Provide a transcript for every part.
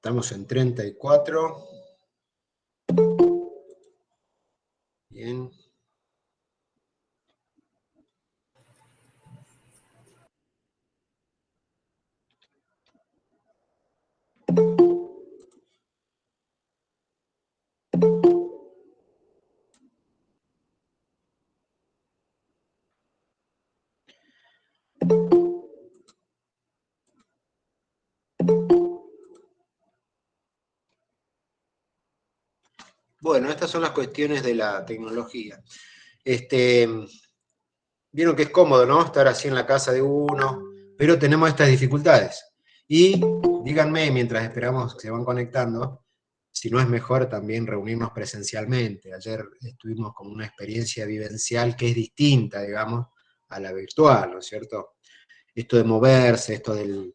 Estamos en 34. Bien. Bueno, estas son las cuestiones de la tecnología. Vieron que es cómodo, ¿no? Estar así en la casa de uno, pero tenemos estas dificultades. Y díganme, mientras esperamos que se van conectando, si no es mejor también reunirnos presencialmente. Ayer estuvimos con una experiencia vivencial que es distinta, digamos, a la virtual, ¿no es cierto? Esto de moverse, esto de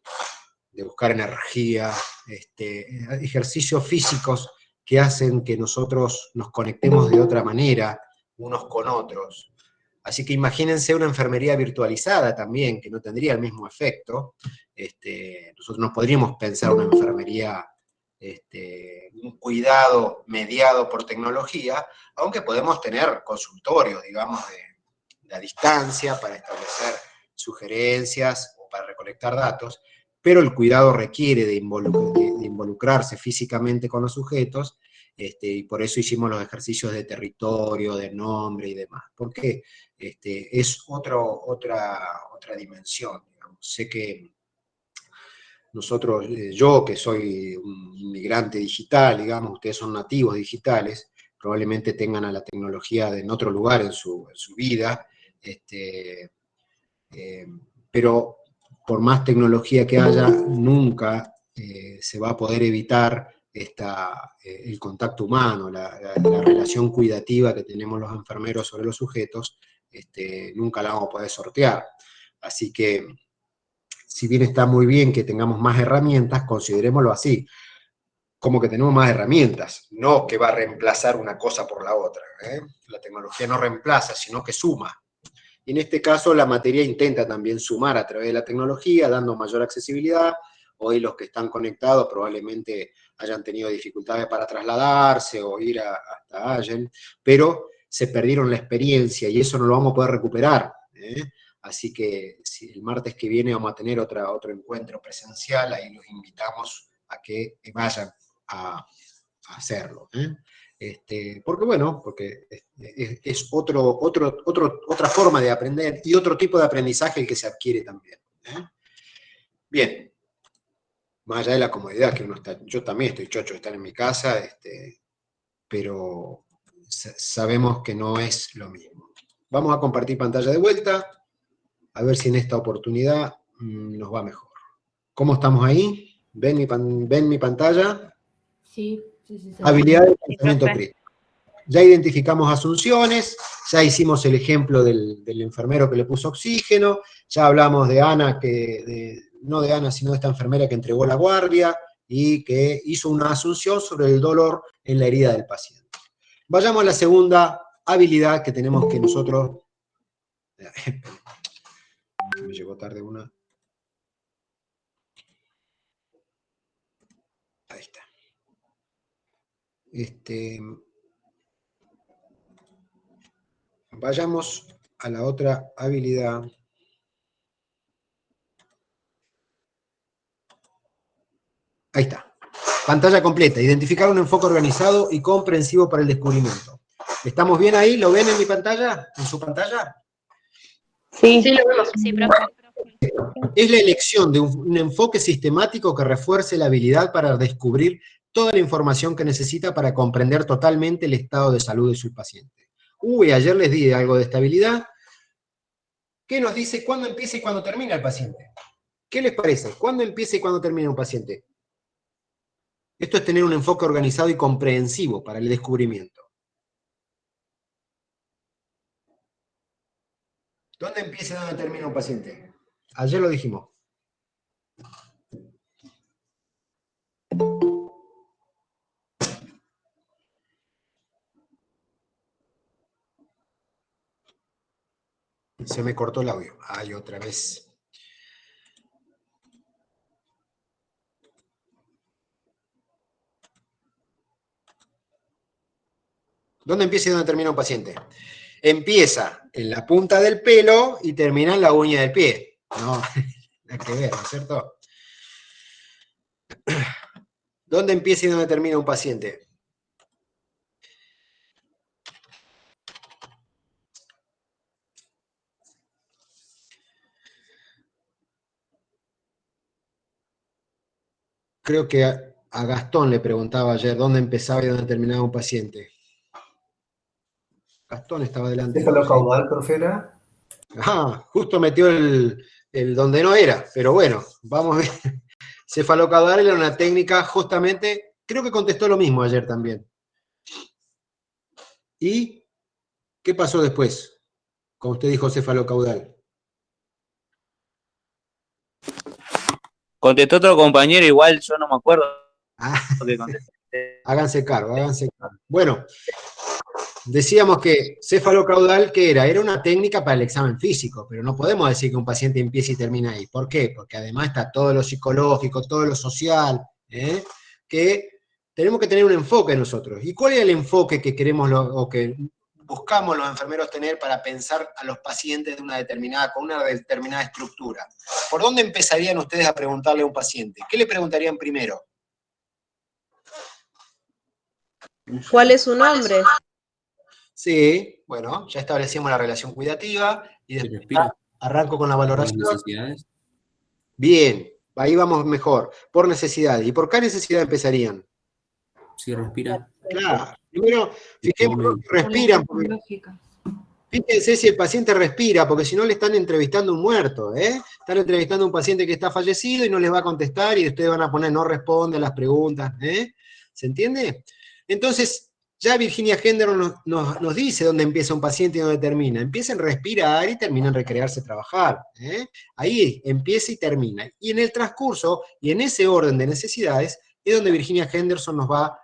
buscar energía, ejercicios físicos que hacen que nosotros nos conectemos de otra manera unos con otros. Así que imagínense una enfermería virtualizada también, que no tendría el mismo efecto. Nosotros no podríamos pensar una enfermería, un cuidado mediado por tecnología, aunque podemos tener consultorios, digamos, de a distancia para establecer sugerencias o para recolectar datos, pero el cuidado requiere de involucrarse físicamente con los sujetos, y por eso hicimos los ejercicios de territorio, de nombre y demás, porque es otra dimensión, digamos. Sé que nosotros, yo que soy un inmigrante digital, digamos, ustedes son nativos digitales, probablemente tengan a la tecnología en otro lugar en su vida, pero por más tecnología que haya, nunca se va a poder evitar el contacto humano, la relación cuidativa que tenemos los enfermeros sobre los sujetos, nunca la vamos a poder sortear. Así que, si bien está muy bien que tengamos más herramientas, considerémoslo así, como que tenemos más herramientas, no que va a reemplazar una cosa por la otra. La tecnología no reemplaza, sino que suma. Y en este caso la materia intenta también sumar a través de la tecnología, dando mayor accesibilidad. Hoy los que están conectados probablemente hayan tenido dificultades para trasladarse o ir hasta Allen, pero se perdieron la experiencia y eso no lo vamos a poder recuperar. Así que si el martes que viene vamos a tener otro encuentro presencial, ahí los invitamos a que vayan a hacerlo. Porque bueno, porque es otra forma de aprender y otro tipo de aprendizaje el que se adquiere también. Bien, más allá de la comodidad que uno está, yo también estoy chocho de estar en mi casa, pero sabemos que no es lo mismo. Vamos a compartir pantalla de vuelta, a ver si en esta oportunidad nos va mejor. ¿Cómo estamos ahí? ¿Ven mi pantalla? Sí. Habilidad de pensamiento crítico. Ya identificamos asunciones, ya hicimos el ejemplo del enfermero que le puso oxígeno, ya hablamos de Ana, no de Ana, sino de esta enfermera que entregó la guardia y que hizo una asunción sobre el dolor en la herida del paciente. Vayamos a la segunda habilidad que tenemos que nosotros... Me llegó tarde una... Ahí está. Vayamos a la otra habilidad. Ahí está. Pantalla completa. Identificar un enfoque organizado y comprensivo para el descubrimiento. ¿Estamos bien ahí? ¿Lo ven en mi pantalla? ¿En su pantalla? Sí, lo vemos. Sí, profe. Es la elección de un enfoque sistemático que refuerce la habilidad para descubrir toda la información que necesita para comprender totalmente el estado de salud de su paciente. Ayer les di algo de esta habilidad. ¿Qué nos dice cuándo empieza y cuándo termina el paciente? ¿Qué les parece? ¿Cuándo empieza y cuándo termina un paciente? Esto es tener un enfoque organizado y comprensivo para el descubrimiento. ¿Dónde empieza y dónde termina un paciente? Ayer lo dijimos. Se me cortó el audio. Ay, otra vez. ¿Dónde empieza y dónde termina un paciente? Empieza en la punta del pelo y termina en la uña del pie. No, nada que ver, ¿no es cierto? ¿Dónde empieza y dónde termina un paciente? Creo que a Gastón le preguntaba ayer dónde empezaba y dónde terminaba un paciente. Gastón estaba delante. Cefalocaudal, profe, era. Ah, justo metió el donde no era, pero bueno, vamos a ver. Cefalocaudal era una técnica justamente, creo que contestó lo mismo ayer también. ¿Y qué pasó después? Como usted dijo, cefalocaudal. Contestó otro compañero, igual yo no me acuerdo. Ah, háganse cargo, háganse cargo. Bueno, decíamos que cefalocaudal, ¿qué era? Era una técnica para el examen físico, pero no podemos decir que un paciente empieza y termina ahí. ¿Por qué? Porque además está todo lo psicológico, todo lo social, que tenemos que tener un enfoque nosotros. ¿Y cuál es el enfoque que queremos o que buscamos los enfermeros tener para pensar a los pacientes con una determinada estructura? ¿Por dónde empezarían ustedes a preguntarle a un paciente? ¿Qué le preguntarían primero? ¿Cuál es su nombre? Sí, bueno, ya establecimos la relación cuidativa y después arranco con la valoración. Necesidades. Bien, ahí vamos mejor. Por necesidad. ¿Y por qué necesidad empezarían? Si respira. Claro. Primero, fijémonos, respiran. Fíjense si el paciente respira, porque si no le están entrevistando a un muerto, ¿eh? Están entrevistando a un paciente que está fallecido y no les va a contestar y ustedes van a poner no responde a las preguntas, ¿eh? ¿Se entiende? Entonces, ya Virginia Henderson nos dice dónde empieza un paciente y dónde termina. Empieza en respirar y termina en recrearse, trabajar. Ahí empieza y termina. Y en el transcurso, y en ese orden de necesidades, es donde Virginia Henderson nos va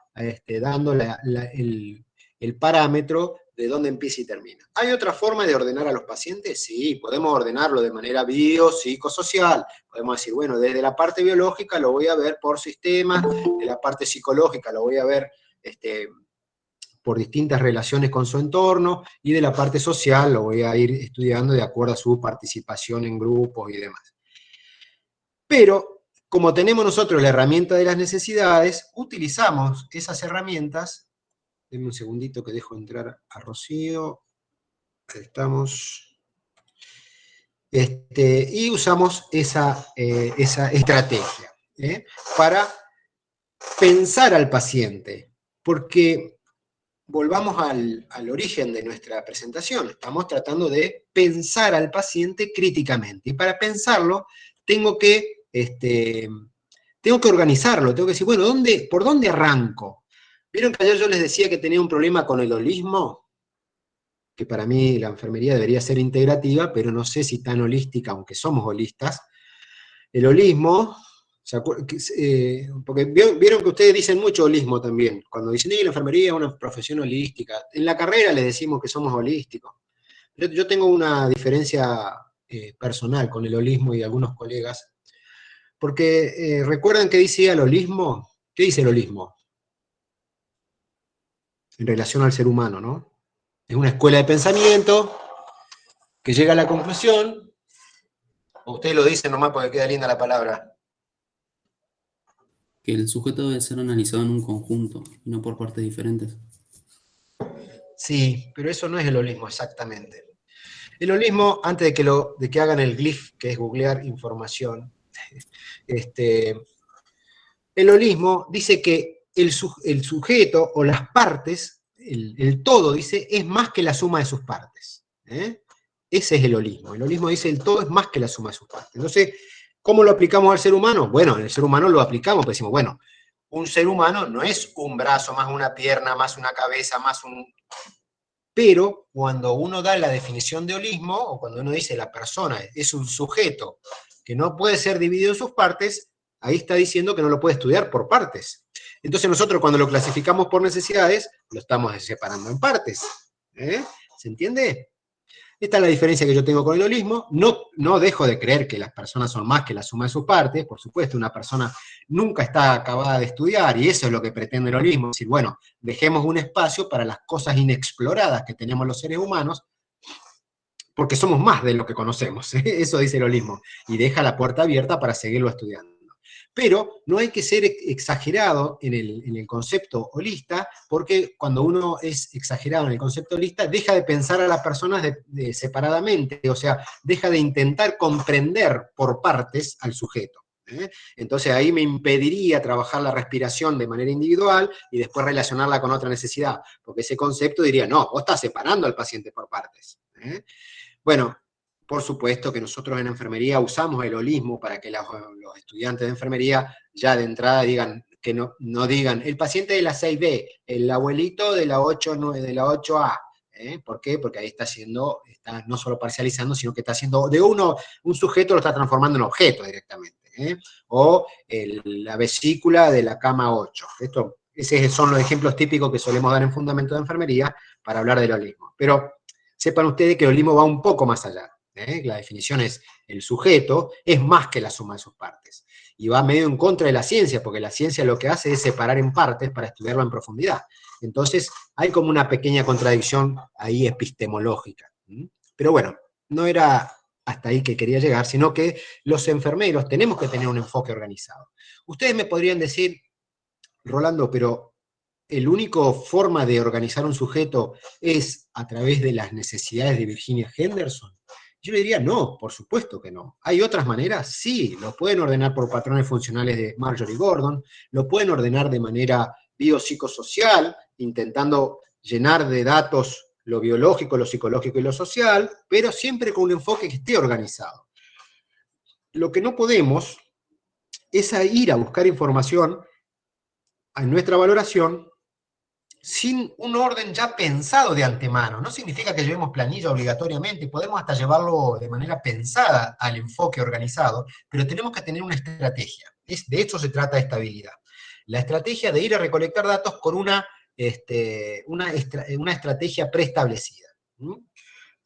dando el parámetro de dónde empieza y termina. ¿Hay otra forma de ordenar a los pacientes? Sí, podemos ordenarlo de manera biopsicosocial. Podemos decir, bueno, desde la parte biológica lo voy a ver por sistemas, de la parte psicológica lo voy a ver por distintas relaciones con su entorno, y de la parte social lo voy a ir estudiando de acuerdo a su participación en grupos y demás. Pero, como tenemos nosotros la herramienta de las necesidades, utilizamos esas herramientas. Denme un segundito que dejo entrar a Rocío. Ahí estamos. Y usamos esa estrategia para pensar al paciente, porque volvamos al origen de nuestra presentación. Estamos tratando de pensar al paciente críticamente. Y para pensarlo, tengo que organizarlo. Tengo que decir, bueno, ¿por dónde arranco? ¿Vieron que ayer yo les decía que tenía un problema con el holismo? Que para mí la enfermería debería ser integrativa, pero no sé si tan holística, aunque somos holistas. El holismo... porque vieron que ustedes dicen mucho holismo también, cuando dicen la enfermería es una profesión holística. En la carrera les decimos que somos holísticos. Yo tengo una diferencia personal con el holismo y algunos colegas, porque ¿recuerdan qué dice el holismo? ¿Qué dice el holismo? En relación al ser humano, ¿no? Es una escuela de pensamiento que llega a la conclusión, o ustedes lo dicen nomás porque queda linda la palabra, Que el sujeto debe ser analizado en un conjunto, y no por partes diferentes. Sí, pero eso no es el holismo exactamente. El holismo, antes de que hagan el glif, que es googlear información, el holismo dice que el sujeto o las partes, el todo, dice, es más que la suma de sus partes. Ese es el holismo. El holismo dice el todo es más que la suma de sus partes. Entonces, ¿cómo lo aplicamos al ser humano? Bueno, en el ser humano lo aplicamos, pues decimos, bueno, un ser humano no es un brazo, más una pierna, más una cabeza, más un... Pero cuando uno da la definición de holismo, o cuando uno dice la persona es un sujeto que no puede ser dividido en sus partes, ahí está diciendo que no lo puede estudiar por partes. Entonces nosotros cuando lo clasificamos por necesidades, lo estamos separando en partes. ¿Se entiende? Esta es la diferencia que yo tengo con el holismo. No dejo de creer que las personas son más que la suma de sus partes. Por supuesto, una persona nunca está acabada de estudiar, y eso es lo que pretende el holismo. Es decir, bueno, dejemos un espacio para las cosas inexploradas que tenemos los seres humanos, porque somos más de lo que conocemos. Eso dice el holismo. Y deja la puerta abierta para seguirlo estudiando. Pero no hay que ser exagerado en el concepto holista, porque cuando uno es exagerado en el concepto holista, deja de pensar a las personas separadamente, o sea, deja de intentar comprender por partes al sujeto. Entonces ahí me impediría trabajar la respiración de manera individual y después relacionarla con otra necesidad, porque ese concepto diría, no, vos estás separando al paciente por partes. Bueno, por supuesto que nosotros en enfermería usamos el holismo para que los estudiantes de enfermería ya de entrada digan, que no digan, el paciente de la 6B, el abuelito de la 8, de la 8A. ¿Por qué? Porque ahí está no solo parcializando, sino que está haciendo de un sujeto lo está transformando en objeto directamente. O la vesícula de la cama 8. Esos son los ejemplos típicos que solemos dar en fundamento de enfermería para hablar del holismo. Pero sepan ustedes que el holismo va un poco más allá. La definición es, el sujeto es más que la suma de sus partes. Y va medio en contra de la ciencia, porque la ciencia lo que hace es separar en partes para estudiarlo en profundidad. Entonces, hay como una pequeña contradicción ahí epistemológica. Pero bueno, no era hasta ahí que quería llegar, sino que los enfermeros tenemos que tener un enfoque organizado. Ustedes me podrían decir, Rolando, pero ¿el único forma de organizar un sujeto es a través de las necesidades de Virginia Henderson? Yo le diría, no, por supuesto que no. ¿Hay otras maneras? Sí, lo pueden ordenar por patrones funcionales de Marjorie Gordon, lo pueden ordenar de manera biopsicosocial, intentando llenar de datos lo biológico, lo psicológico y lo social, pero siempre con un enfoque que esté organizado. Lo que no podemos es ir a buscar información en nuestra valoración sin un orden ya pensado de antemano. No significa que llevemos planilla obligatoriamente, podemos hasta llevarlo de manera pensada al enfoque organizado, pero tenemos que tener una estrategia. De eso se trata esta habilidad. La estrategia de ir a recolectar datos con una estrategia preestablecida.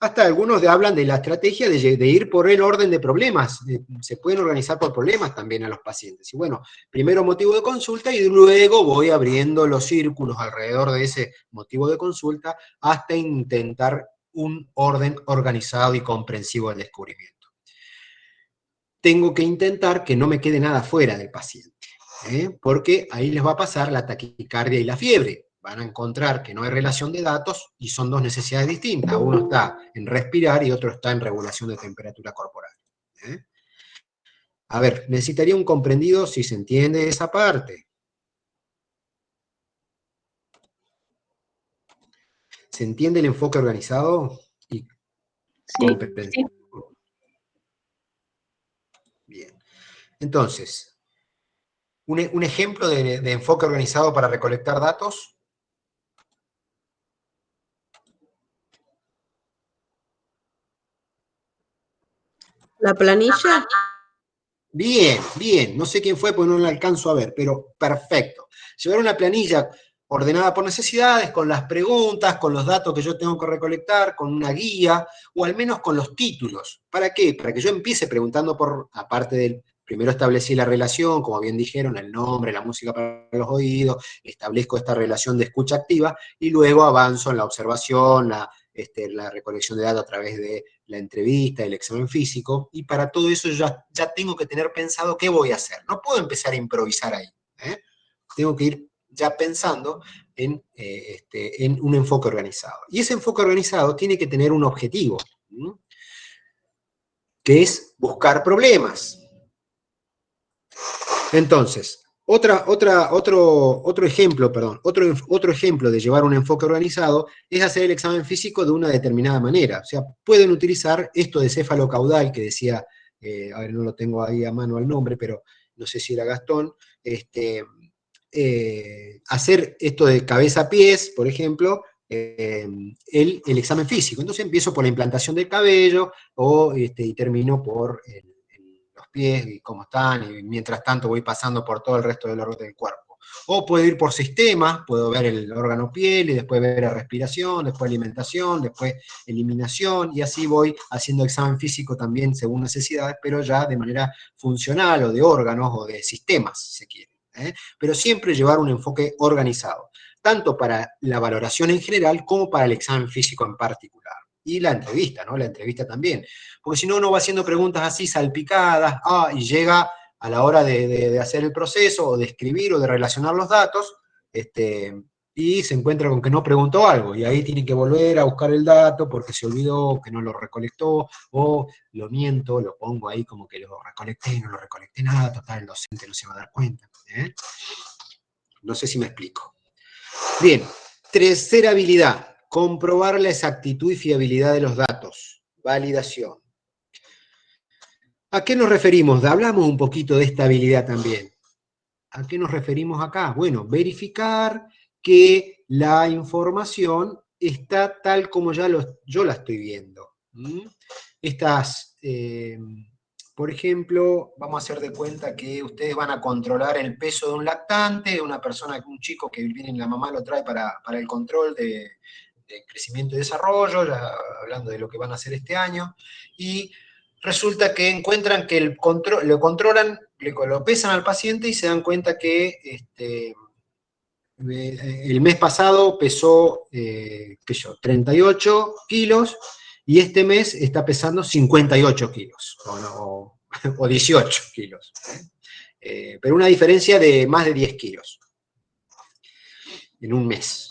Hasta algunos hablan de la estrategia de ir por el orden de problemas. Se pueden organizar por problemas también a los pacientes. Y bueno, primero motivo de consulta y luego voy abriendo los círculos alrededor de ese motivo de consulta hasta intentar un orden organizado y comprensivo del descubrimiento. Tengo que intentar que no me quede nada fuera del paciente, porque ahí les va a pasar la taquicardia y la fiebre. Van a encontrar que no hay relación de datos y son dos necesidades distintas. Uno está en respirar y otro está en regulación de temperatura corporal. A ver, necesitaría un comprendido si se entiende esa parte. ¿Se entiende el enfoque organizado? Y Sí. Bien. Entonces, un ejemplo de enfoque organizado para recolectar datos. ¿La planilla? Bien, bien. No sé quién fue porque no la alcanzo a ver, pero perfecto. Llevar una planilla ordenada por necesidades, con las preguntas, con los datos que yo tengo que recolectar, con una guía, o al menos con los títulos. ¿Para qué? Para que yo empiece preguntando aparte del, primero establecí la relación, como bien dijeron, el nombre, la música para los oídos, establezco esta relación de escucha activa, y luego avanzo en la observación, la recolección de datos a través de la entrevista, el examen físico, y para todo eso ya tengo que tener pensado qué voy a hacer. No puedo empezar a improvisar ahí. Tengo que ir ya pensando en un enfoque organizado. Y ese enfoque organizado tiene que tener un objetivo, que es buscar problemas. Entonces, otro ejemplo de llevar un enfoque organizado es hacer el examen físico de una determinada manera. O sea, pueden utilizar esto de céfalo-caudal que decía, a ver, no lo tengo ahí a mano el nombre, pero no sé si era Gastón, hacer esto de cabeza a pies, por ejemplo, el examen físico. Entonces empiezo por la implantación del cabello y termino por los pies y cómo están, y mientras tanto voy pasando por todo el resto del orden del cuerpo. O puedo ir por sistemas, puedo ver el órgano piel, y después ver la respiración, después alimentación, después eliminación, y así voy haciendo examen físico también según necesidades, pero ya de manera funcional, o de órganos, o de sistemas, si se quiere. Pero siempre llevar un enfoque organizado, tanto para la valoración en general, como para el examen físico en particular. Y la entrevista, ¿no? La entrevista también. Porque si no, uno va haciendo preguntas así salpicadas, y llega a la hora de hacer el proceso, o de escribir, o de relacionar los datos, y se encuentra con que no preguntó algo, y ahí tiene que volver a buscar el dato porque se olvidó, que no lo recolectó, o lo miento, lo pongo ahí como que lo recolecté, y no lo recolecté nada, total, el docente no se va a dar cuenta. No sé si me explico. Bien, tercera habilidad, comprobar la exactitud y fiabilidad de los datos, validación. ¿A qué nos referimos? Hablamos un poquito de esta habilidad también. ¿A qué nos referimos acá? Bueno, verificar que la información está tal como yo la estoy viendo. Estas, por ejemplo, vamos a hacer de cuenta que ustedes van a controlar el peso de un lactante, una persona, un chico que viene, la mamá lo trae para el control de crecimiento y desarrollo, ya hablando de lo que van a hacer este año, y resulta que encuentran que lo controlan, lo pesan al paciente y se dan cuenta que el mes pasado pesó, 38 kilos, y este mes está pesando 58 kilos, o 18 kilos. Pero una diferencia de más de 10 kilos en un mes.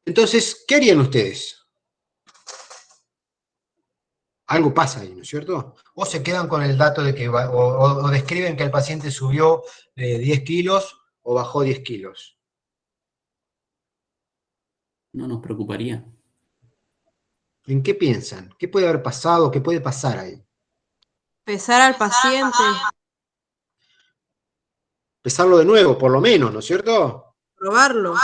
Entonces, ¿qué harían ustedes? Algo pasa ahí, ¿no es cierto? O se quedan con el dato de que o describen que el paciente subió 10 kilos o bajó 10 kilos. No nos preocuparía. ¿En qué piensan? ¿Qué puede haber pasado? ¿Qué puede pasar ahí? Pesar al paciente, Pesarlo de nuevo, por lo menos, ¿no es cierto? probarlo.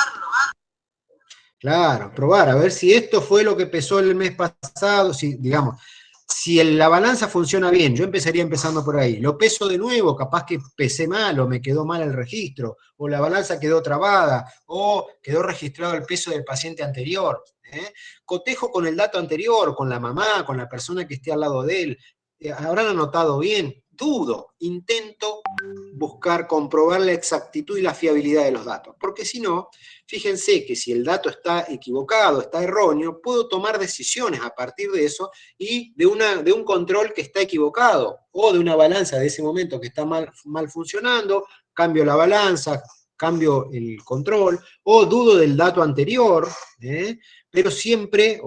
Claro, probar, a ver si esto fue lo que pesó el mes pasado, si, digamos, si la balanza funciona bien, yo empezaría empezando por ahí. Lo peso de nuevo, capaz que pesé mal, o me quedó mal el registro, o la balanza quedó trabada, o quedó registrado el peso del paciente anterior. Cotejo con el dato anterior, con la mamá, con la persona que esté al lado de él. ¿Habrán anotado bien? Dudo, intento buscar, comprobar la exactitud y la fiabilidad de los datos, porque si no, fíjense que si el dato está equivocado, está erróneo, puedo tomar decisiones a partir de eso, y de un control que está equivocado, o de una balanza de ese momento que está mal funcionando, cambio la balanza, cambio el control, o dudo del dato anterior, pero siempre,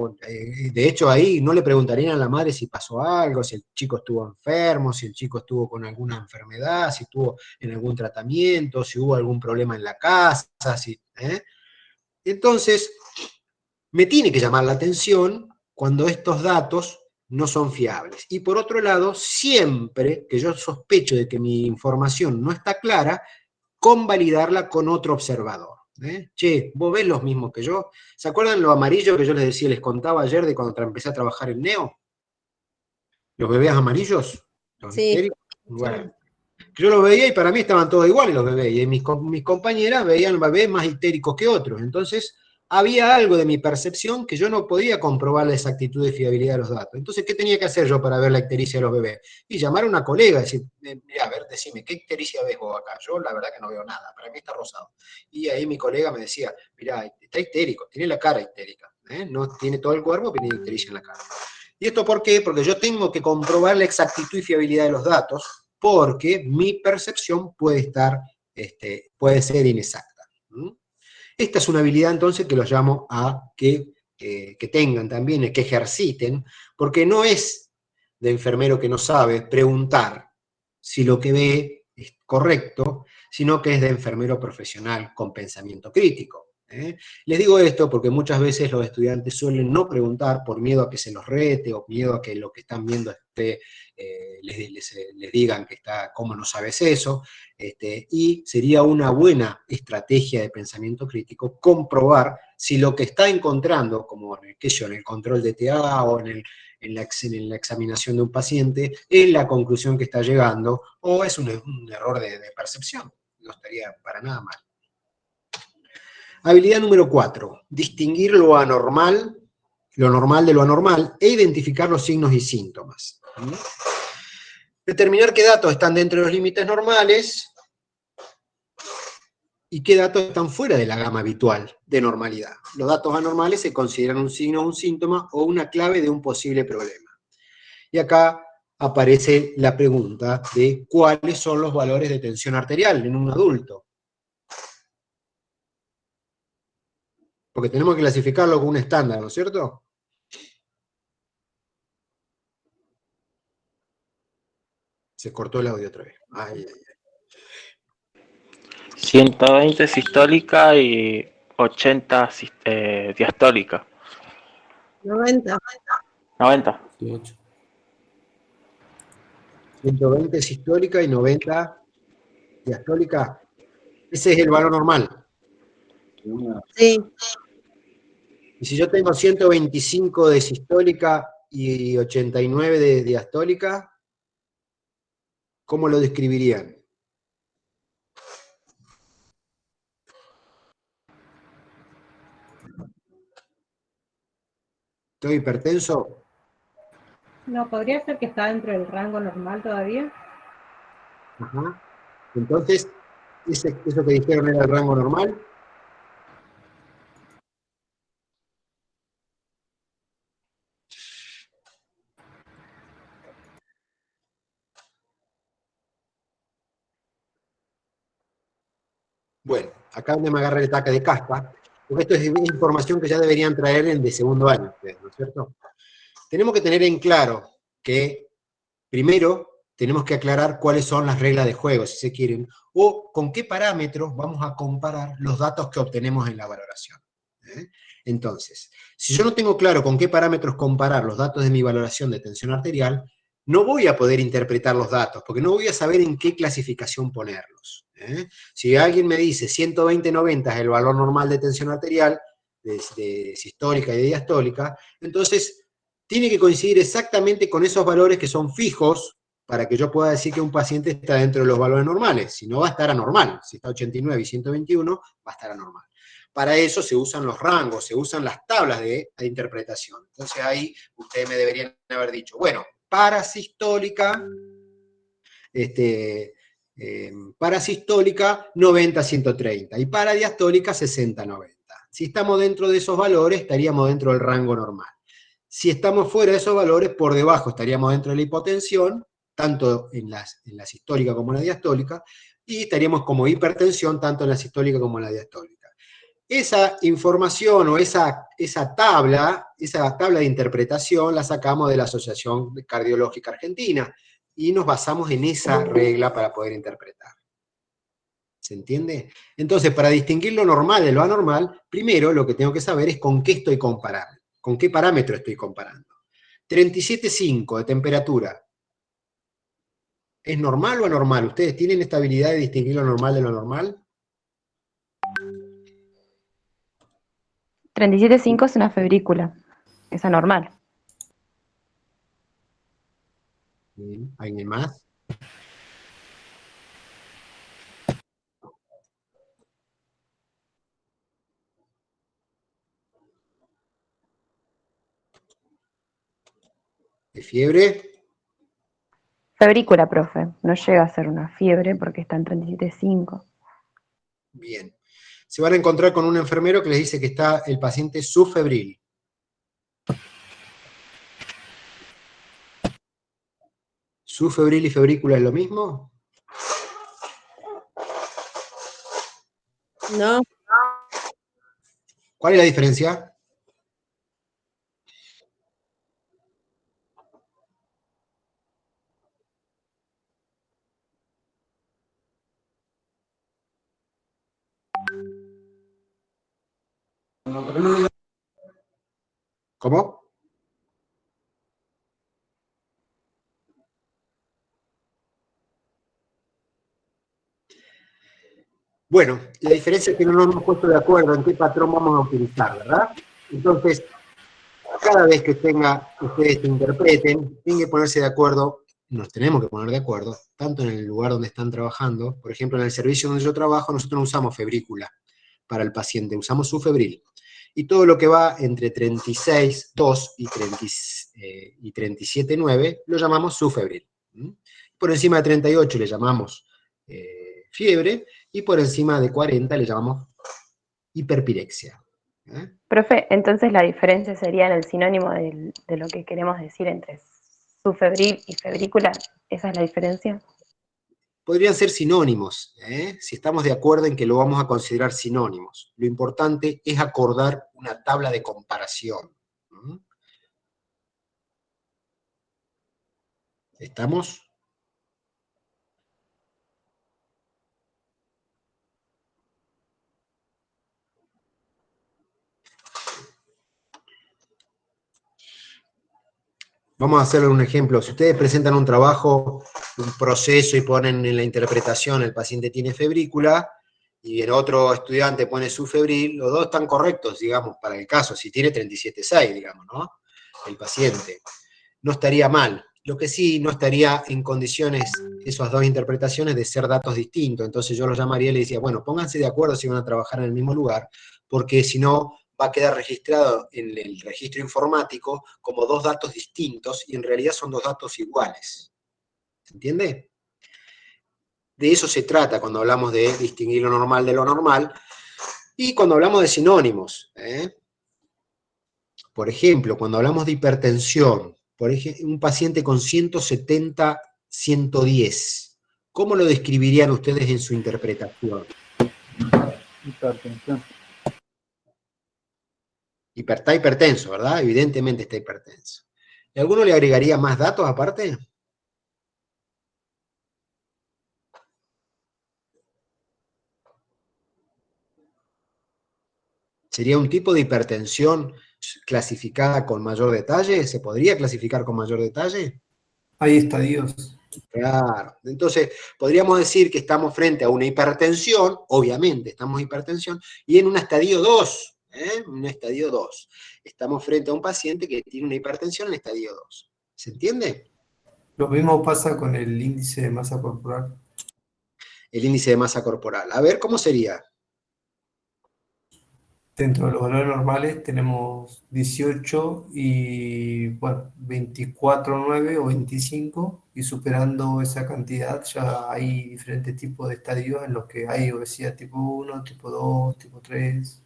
de hecho ahí no le preguntarían a la madre si pasó algo, si el chico estuvo enfermo, si el chico estuvo con alguna enfermedad, si estuvo en algún tratamiento, si hubo algún problema en la casa, Entonces, me tiene que llamar la atención cuando estos datos no son fiables. Y por otro lado, siempre que yo sospecho de que mi información no está clara, convalidarla con otro observador. Che, ¿vos ves los mismos que yo? ¿Se acuerdan lo amarillo que yo les decía, les contaba ayer de cuando empecé a trabajar en Neo? ¿Los bebés amarillos? ¿Los Sí. histéricos? Bueno, yo los veía y para mí estaban todos iguales los bebés, y mis compañeras veían bebés más histéricos que otros. Entonces, había algo de mi percepción que yo no podía comprobar la exactitud y fiabilidad de los datos. Entonces, ¿qué tenía que hacer yo para ver la ictericia de los bebés? Y llamar a una colega y decir, mira, a ver, decime, ¿qué ictericia ves vos acá? Yo la verdad que no veo nada, para mí está rosado. Y ahí mi colega me decía, mira, está histérico, tiene la cara histérica, no tiene todo el cuerpo, pero tiene ictericia en la cara. ¿Y esto por qué? Porque yo tengo que comprobar la exactitud y fiabilidad de los datos, porque mi percepción puede ser inexacta. Esta es una habilidad entonces que los llamo a que tengan también, que ejerciten, porque no es de enfermero que no sabe preguntar si lo que ve es correcto, sino que es de enfermero profesional con pensamiento crítico. Les digo esto porque muchas veces los estudiantes suelen no preguntar por miedo a que se los rete, o miedo a que lo que están viendo les digan que ¿cómo no sabes eso? Y sería una buena estrategia de pensamiento crítico comprobar si lo que está encontrando, como en el control de TA, o en la examinación de un paciente, es la conclusión que está llegando, o es un error de percepción. no estaría para nada mal. Habilidad número 4, distinguir lo anormal, lo normal de lo anormal, e identificar los signos y síntomas. Determinar qué datos están dentro de los límites normales y qué datos están fuera de la gama habitual de normalidad. Los datos anormales se consideran un signo, un síntoma o una clave de un posible problema. Y acá aparece la pregunta de cuáles son los valores de tensión arterial en un adulto. Porque tenemos que clasificarlo con un estándar, ¿no es cierto? Se cortó el audio otra vez. Ay, ay, ay. 120 sistólica y 80 diastólica. 90. 90. 8. 120 sistólica y 90 diastólica. Ese es el valor normal. Sí. Y si yo tengo 125 de sistólica y 89 de diastólica, ¿cómo lo describirían? ¿Estoy hipertenso? No, podría ser que está dentro del rango normal todavía. Ajá. Entonces, ¿eso que dijeron era el rango normal? Bueno, acá donde me agarra el ataque de caspa, porque esto es información que ya deberían traer en de segundo año, ¿no es cierto? Tenemos que tener en claro que, primero, tenemos que aclarar cuáles son las reglas de juego, si se quieren, o con qué parámetros vamos a comparar los datos que obtenemos en la valoración. Entonces, si yo no tengo claro con qué parámetros comparar los datos de mi valoración de tensión arterial, no voy a poder interpretar los datos, porque no voy a saber en qué clasificación ponerlos. Si alguien me dice 120/90 es el valor normal de tensión arterial, de sistólica y de diastólica, entonces tiene que coincidir exactamente con esos valores que son fijos para que yo pueda decir que un paciente está dentro de los valores normales. Si no, va a estar anormal. Si está 89 y 121, va a estar anormal. Para eso se usan los rangos, se usan las tablas de interpretación. Entonces ahí ustedes me deberían haber dicho, bueno, parasistólica, parasistólica 90-130 y paradiastólica 60-90. Si estamos dentro de esos valores, estaríamos dentro del rango normal. Si estamos fuera de esos valores, por debajo estaríamos dentro de la hipotensión, tanto en la sistólica como en la diastólica, y estaríamos como hipertensión, tanto en la sistólica como en la diastólica. Esa información o esa tabla de interpretación la sacamos de la Asociación Cardiológica Argentina y nos basamos en esa regla para poder interpretar. ¿Se entiende? Entonces, para distinguir lo normal de lo anormal, primero lo que tengo que saber es con qué estoy comparando, con qué parámetro estoy comparando. 37,5 de temperatura, ¿es normal o anormal? ¿Ustedes tienen esta habilidad de distinguir lo normal de lo normal? 37,5 es una febrícula. Es anormal. ¿Alguien más? ¿De fiebre? Febrícula, profe. No llega a ser una fiebre porque está en 37,5. Bien. Se van a encontrar con un enfermero que les dice que está el paciente subfebril. ¿Subfebril y febrícula es lo mismo? No. ¿Cuál es la diferencia? ¿Cómo? Bueno, la diferencia es que no nos hemos puesto de acuerdo en qué patrón vamos a utilizar, ¿verdad? Entonces, cada vez que ustedes interpreten, tienen que ponerse de acuerdo nos tenemos que poner de acuerdo, tanto en el lugar donde están trabajando, por ejemplo, en el servicio donde yo trabajo, nosotros no usamos febrícula para el paciente, usamos sufebril. Y todo lo que va entre 36,2 y 37,9 lo llamamos sufebril. Por encima de 38 le llamamos fiebre, y por encima de 40 le llamamos hiperpirexia. Profe, entonces la diferencia sería en el sinónimo de lo que queremos decir entre sufebril y febrícula. ¿Esa es la diferencia? Podrían ser sinónimos, si estamos de acuerdo en que lo vamos a considerar sinónimos. Lo importante es acordar una tabla de comparación. ¿Estamos? Vamos a hacerle un ejemplo. Si ustedes presentan un trabajo, un proceso y ponen en la interpretación el paciente tiene febrícula, y el otro estudiante pone sufebril, los dos están correctos, digamos, para el caso, si tiene 37,6, digamos, ¿no? El paciente. No estaría mal. Lo que sí no estaría en condiciones, esas dos interpretaciones, de ser datos distintos. Entonces yo los llamaría y le decía, bueno, pónganse de acuerdo si van a trabajar en el mismo lugar, porque si no, va a quedar registrado en el registro informático como dos datos distintos, y en realidad son dos datos iguales. ¿Se entiende? De eso se trata cuando hablamos de distinguir lo normal de lo normal, y cuando hablamos de sinónimos. Por ejemplo, cuando hablamos de hipertensión, por ejemplo, un paciente con 170/110, ¿cómo lo describirían ustedes en su interpretación? Hipertensión. Está hipertenso, ¿verdad? Evidentemente está hipertenso. ¿Y alguno le agregaría más datos aparte? ¿Sería un tipo de hipertensión clasificada con mayor detalle? ¿Se podría clasificar con mayor detalle? Hay estadios. Claro. Entonces, podríamos decir que estamos frente a una hipertensión, obviamente estamos en hipertensión, y en un estadio 2, un estadio 2. Estamos frente a un paciente que tiene una hipertensión en estadio 2. ¿Se entiende? Lo mismo pasa con el índice de masa corporal. El índice de masa corporal. A ver, ¿cómo sería? Dentro de los valores normales tenemos 18 y, bueno, 24,9 o 25, y superando esa cantidad ya hay diferentes tipos de estadios en los que hay obesidad tipo 1, tipo 2, tipo 3.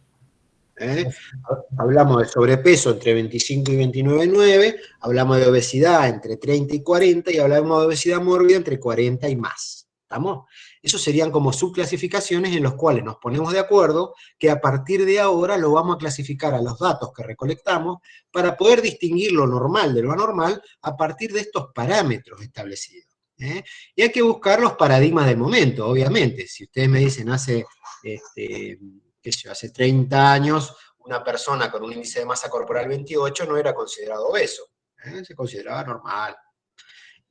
Hablamos de sobrepeso entre 25 y 29,9, hablamos de obesidad entre 30 y 40, y hablamos de obesidad mórbida entre 40 y más. ¿Estamos? Esos serían como subclasificaciones en los cuales nos ponemos de acuerdo que a partir de ahora lo vamos a clasificar a los datos que recolectamos para poder distinguir lo normal de lo anormal a partir de estos parámetros establecidos. Y hay que buscar los paradigmas del momento, obviamente. Si ustedes me dicen hace 30 años, una persona con un índice de masa corporal 28 no era considerado obeso, se consideraba normal.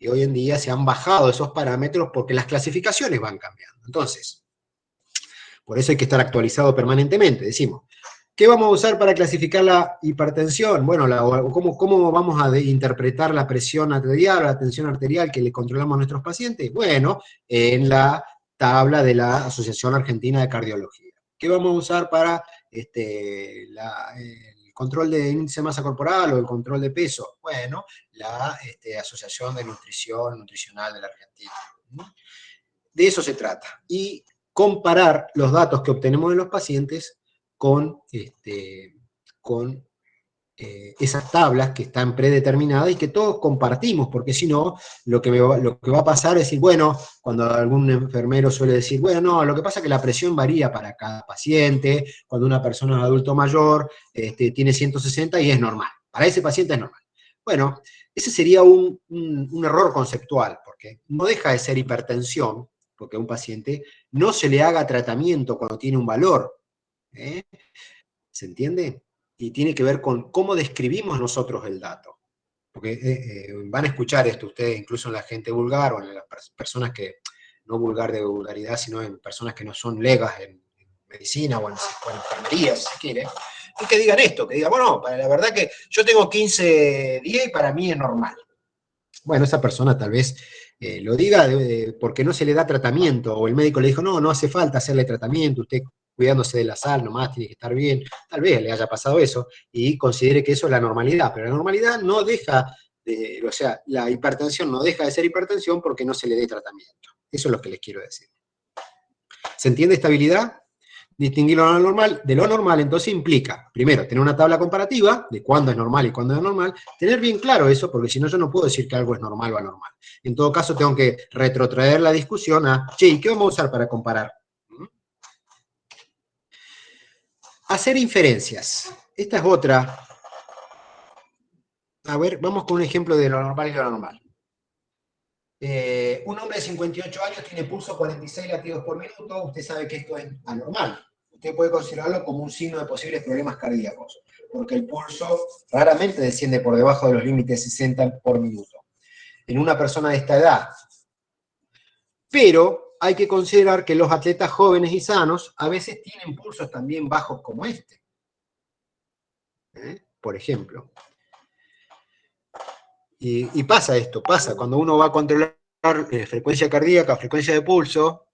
Y hoy en día se han bajado esos parámetros porque las clasificaciones van cambiando. Entonces, por eso hay que estar actualizado permanentemente. Decimos, ¿qué vamos a usar para clasificar la hipertensión? Bueno, ¿cómo vamos a interpretar la presión arterial, la tensión arterial que le controlamos a nuestros pacientes? Bueno, en la tabla de la Asociación Argentina de Cardiología. ¿Qué vamos a usar para el control de índice de masa corporal o el control de peso? Bueno, la Asociación de Nutricional de la Argentina. De eso se trata. Y comparar los datos que obtenemos de los pacientes con esas tablas que están predeterminadas y que todos compartimos, porque si no, lo que va a pasar es decir, bueno, cuando algún enfermero suele decir, bueno, no, lo que pasa es que la presión varía para cada paciente, cuando una persona es adulto mayor, tiene 160 y es normal, para ese paciente es normal. Bueno, ese sería un error conceptual, porque no deja de ser hipertensión, porque a un paciente no se le haga tratamiento cuando tiene un valor, ¿se entiende? Y tiene que ver con cómo describimos nosotros el dato. Porque van a escuchar esto ustedes, incluso en la gente vulgar, o en las personas que, no vulgar de vulgaridad, sino en personas que no son legas en medicina o en enfermería, si se quiere, y que digan esto, que digan, bueno, la verdad que yo tengo 15 días y para mí es normal. bueno, esa persona tal vez lo diga porque no se le da tratamiento, o el médico le dijo, no, no hace falta hacerle tratamiento, usted cuidándose de la sal nomás tiene que estar bien, tal vez le haya pasado eso, y considere que eso es la normalidad, pero la normalidad no deja, o sea, la hipertensión no deja de ser hipertensión porque no se le dé tratamiento. Eso es lo que les quiero decir. ¿Se entiende esta habilidad? Distinguir lo normal de lo normal, entonces implica, primero, tener una tabla comparativa de cuándo es normal y cuándo es anormal, tener bien claro eso, porque si no yo no puedo decir que algo es normal o anormal. En todo caso tengo que retrotraer la discusión a, che, ¿qué vamos a usar para comparar? Hacer inferencias. Esta es otra. A ver, vamos con un ejemplo de lo normal y lo anormal. Un hombre de 58 años tiene pulso 46 latidos por minuto, usted sabe que esto es anormal. Usted puede considerarlo como un signo de posibles problemas cardíacos, porque el pulso raramente desciende por debajo de los límites 60 por minuto en una persona de esta edad. Pero hay que considerar que los atletas jóvenes y sanos a veces tienen pulsos también bajos como este. Por ejemplo. Y pasa esto, pasa cuando uno va a controlar frecuencia cardíaca, frecuencia de pulso,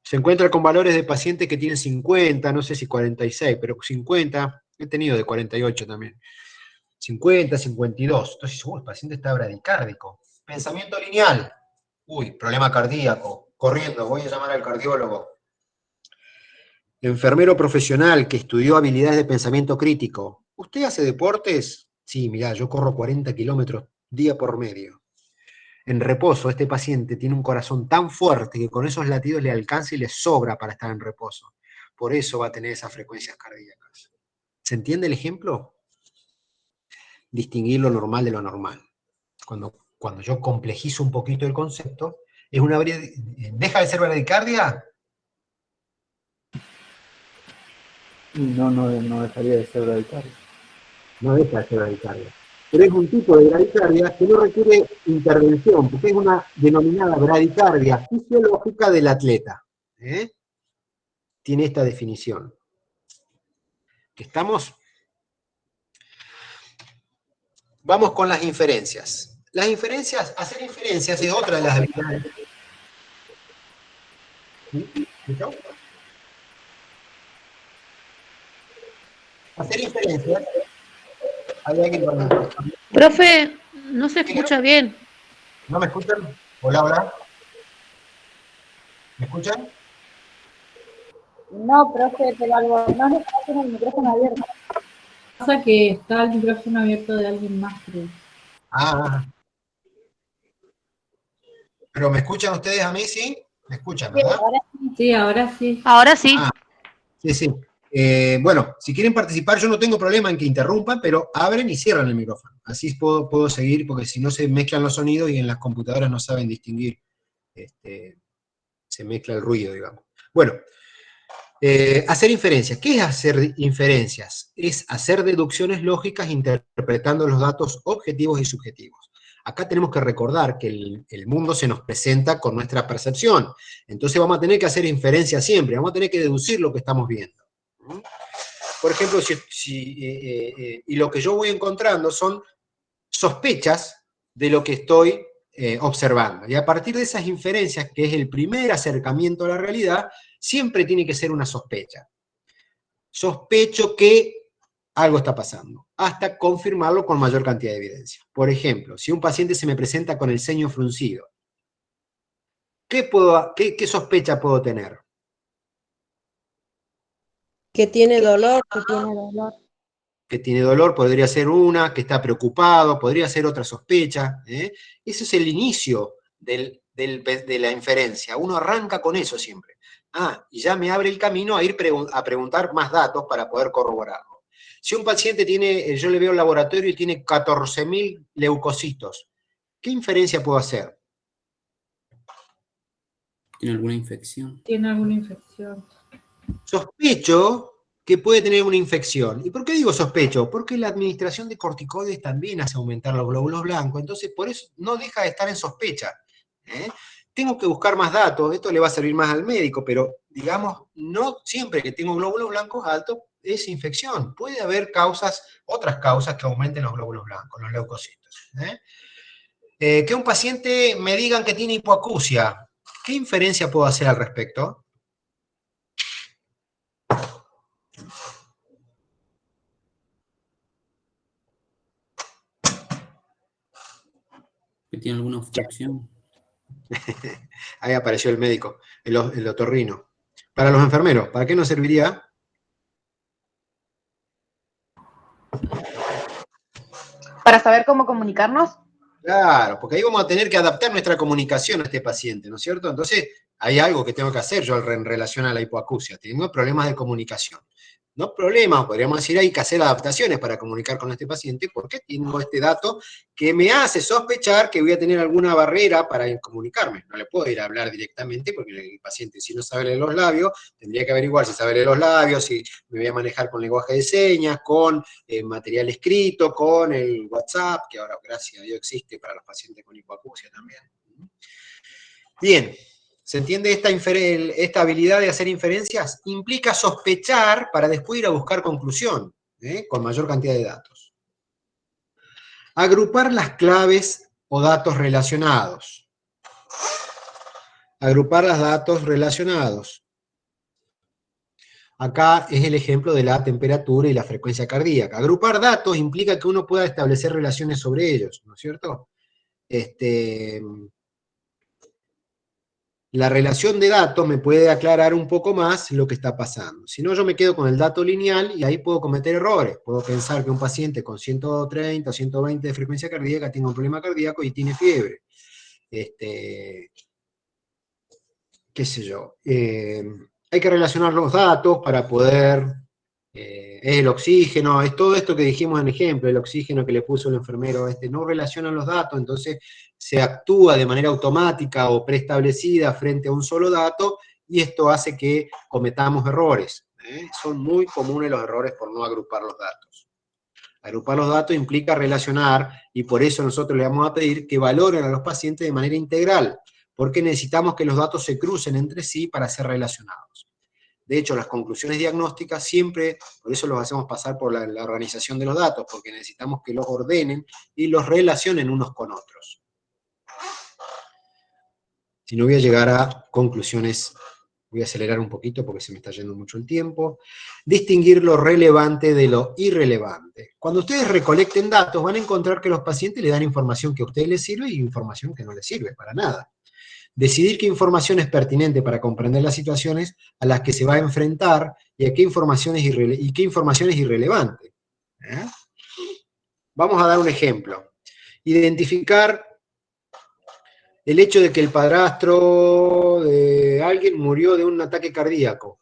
se encuentra con valores de pacientes que tienen 50, no sé si 46, pero 50, he tenido de 48 también, 50, 52, entonces, el paciente está bradicárdico. Pensamiento lineal, problema cardíaco, corriendo, voy a llamar al cardiólogo. Enfermero profesional que estudió habilidades de pensamiento crítico, ¿usted hace deportes? Sí, mirá, yo corro 40 kilómetros día por medio. En reposo, este paciente tiene un corazón tan fuerte que con esos latidos le alcanza y le sobra para estar en reposo. Por eso va a tener esas frecuencias cardíacas. ¿Se entiende el ejemplo? Distinguir lo normal de lo anormal. Cuando yo complejizo un poquito el concepto, es una ¿deja de ser bradicardia? No dejaría de ser bradicardia. No deja de ser bradicardia. Pero es un tipo de bradicardia que no requiere intervención, porque es una denominada bradicardia fisiológica del atleta. Tiene esta definición. ¿Estamos? Vamos con las inferencias. Las inferencias, hacer inferencias es otra de las habilidades. ¿Escuchó? Hacer inferencias. ¿Hay alguien con el... Profe, no se escucha bien. ¿No me escuchan? Hola, hola. ¿Me escuchan? No, profe, pero algo más está con el micrófono abierto. Pasa que está el micrófono abierto de alguien más, creo. Ah. ¿Pero me escuchan ustedes a mí, sí? ¿Me escuchan, verdad? Sí, ahora sí. Ahora sí. Ah, sí, sí. Bueno, si quieren participar, yo no tengo problema en que interrumpan, pero abren y cierran el micrófono. Así puedo seguir, porque si no se mezclan los sonidos y en las computadoras no saben distinguir. Se mezcla el ruido, digamos. Bueno, hacer inferencias. ¿Qué es hacer inferencias? Es hacer deducciones lógicas interpretando los datos objetivos y subjetivos. Acá tenemos que recordar que el mundo se nos presenta con nuestra percepción. Entonces vamos a tener que hacer inferencias siempre, vamos a tener que deducir lo que estamos viendo. Por ejemplo, y lo que yo voy encontrando son sospechas de lo que estoy observando. Y a partir de esas inferencias, que es el primer acercamiento a la realidad, siempre tiene que ser una sospecha. Sospecho que algo está pasando, hasta confirmarlo con mayor cantidad de evidencia. Por ejemplo, si un paciente se me presenta con el ceño fruncido, ¿qué sospecha puedo tener? Que tiene dolor, Que tiene dolor, podría ser una, que está preocupado, podría ser otra sospecha. Ese es el inicio de la inferencia. Uno arranca con eso siempre. Y ya me abre el camino a ir a preguntar más datos para poder corroborarlo. Si un paciente yo le veo el laboratorio y tiene 14.000 leucocitos, ¿qué inferencia puedo hacer? ¿Tiene alguna infección? Tiene alguna infección. Sospecho que puede tener una infección. ¿Y por qué digo sospecho? Porque la administración de corticoides también hace aumentar los glóbulos blancos, entonces por eso no deja de estar en sospecha. Tengo que buscar más datos, esto le va a servir más al médico, pero digamos, no siempre que tengo glóbulos blancos altos es infección. Puede haber otras causas que aumenten los glóbulos blancos, los leucocitos. Que un paciente me digan que tiene hipoacusia. ¿Qué inferencia puedo hacer al respecto? ¿Que tiene alguna obstrucción? Ahí apareció el médico, el otorrino. Para los enfermeros, ¿para qué nos serviría? Para saber cómo comunicarnos. Claro, porque ahí vamos a tener que adaptar nuestra comunicación a este paciente, ¿no es cierto? Entonces, hay algo que tengo que hacer yo en relación a la hipoacusia. Tengo problemas de comunicación. No problemas, podríamos decir, hay que hacer adaptaciones para comunicar con este paciente porque tengo este dato que me hace sospechar que voy a tener alguna barrera para comunicarme. No le puedo ir a hablar directamente porque el paciente, si no sabe leer los labios, tendría que averiguar si sabe leer los labios, si me voy a manejar con lenguaje de señas, con material escrito, con el WhatsApp, que ahora, gracias a Dios, existe para los pacientes con hipoacusia también. Bien. ¿Se entiende esta habilidad de hacer inferencias? Implica sospechar para después ir a buscar conclusión, con mayor cantidad de datos. Agrupar las claves o datos relacionados. Agrupar los datos relacionados. Acá es el ejemplo de la temperatura y la frecuencia cardíaca. Agrupar datos implica que uno pueda establecer relaciones sobre ellos, ¿no es cierto? La relación de datos me puede aclarar un poco más lo que está pasando. Si no, yo me quedo con el dato lineal y ahí puedo cometer errores. Puedo pensar que un paciente con 130 o 120 de frecuencia cardíaca tiene un problema cardíaco y tiene fiebre. Qué sé yo. Hay que relacionar los datos para poder... es el oxígeno, es todo esto que dijimos en ejemplo, el oxígeno que le puso el enfermero, no relacionan los datos, entonces se actúa de manera automática o preestablecida frente a un solo dato, y esto hace que cometamos errores. Son muy comunes los errores por no agrupar los datos. Agrupar los datos implica relacionar, y por eso nosotros le vamos a pedir que valoren a los pacientes de manera integral, porque necesitamos que los datos se crucen entre sí para ser relacionados. De hecho, las conclusiones diagnósticas siempre, por eso los hacemos pasar por la organización de los datos, porque necesitamos que los ordenen y los relacionen unos con otros. Si no, voy a llegar a conclusiones, voy a acelerar un poquito porque se me está yendo mucho el tiempo. Distinguir lo relevante de lo irrelevante. Cuando ustedes recolecten datos, van a encontrar que los pacientes le dan información que a ustedes les sirve y información que no les sirve para nada. Decidir qué información es pertinente para comprender las situaciones a las que se va a enfrentar y a qué información es irrelevante. Vamos a dar un ejemplo. Identificar el hecho de que el padrastro de alguien murió de un ataque cardíaco.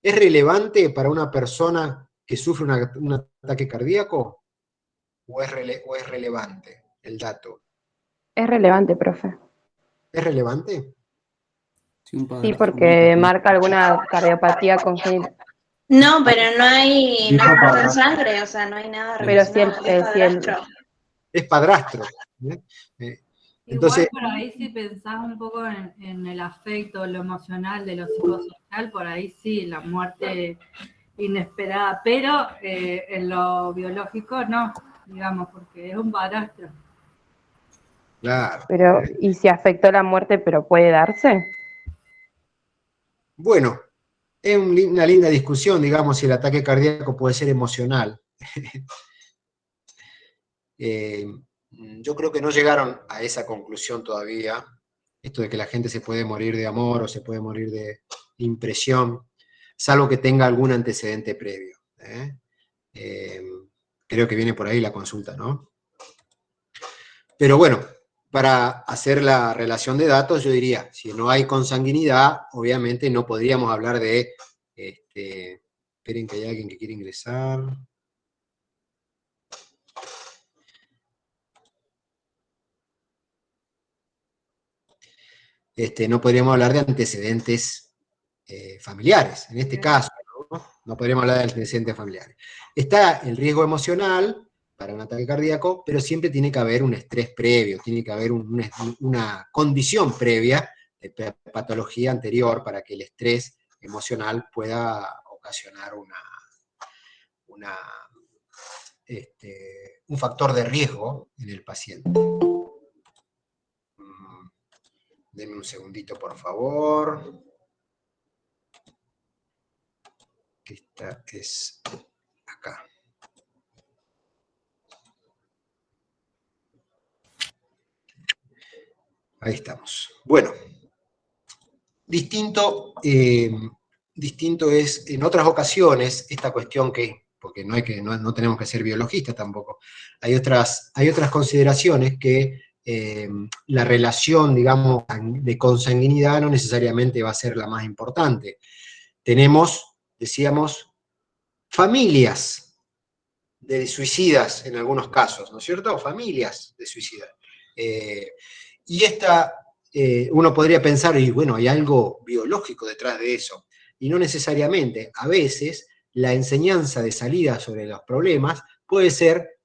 ¿Es relevante para una persona que sufre un ataque cardíaco? ¿O es relevante el dato? Es relevante, profe. ¿Es relevante? Sí, porque marca alguna cardiopatía congénita. No, pero no hay nada en sangre, o sea, no hay nada relacionado. Es padrastro. Entonces, igual por ahí si pensás un poco en el afecto, lo emocional de lo psicosocial, por ahí sí, la muerte inesperada, pero en lo biológico no, digamos, porque es un padrastro. Claro. Pero, ¿y si afectó la muerte, pero puede darse? Bueno, es una linda discusión, digamos, si el ataque cardíaco puede ser emocional. Yo creo que no llegaron a esa conclusión todavía, esto de que la gente se puede morir de amor o se puede morir de impresión, salvo que tenga algún antecedente previo. Creo que viene por ahí la consulta, ¿no? Pero bueno, para hacer la relación de datos, yo diría, si no hay consanguinidad, obviamente no podríamos hablar de, esperen que hay alguien que quiere ingresar. No podríamos hablar de antecedentes familiares, en este caso, ¿no? No podríamos hablar de antecedentes familiares. Está el riesgo emocional para un ataque cardíaco, pero siempre tiene que haber un estrés previo, tiene que haber una condición previa de patología anterior para que el estrés emocional pueda ocasionar un factor de riesgo en el paciente. Denme un segundito, por favor. Esta es acá. Ahí estamos. Bueno, distinto es en otras ocasiones esta cuestión que, porque no tenemos que ser biologistas tampoco, hay otras consideraciones que la relación, digamos, de consanguinidad no necesariamente va a ser la más importante. Tenemos, decíamos, familias de suicidas en algunos casos, ¿no es cierto? Familias de suicidas. Y uno podría pensar, y bueno, hay algo biológico detrás de eso, y no necesariamente. A veces la enseñanza de salida sobre los problemas puede ser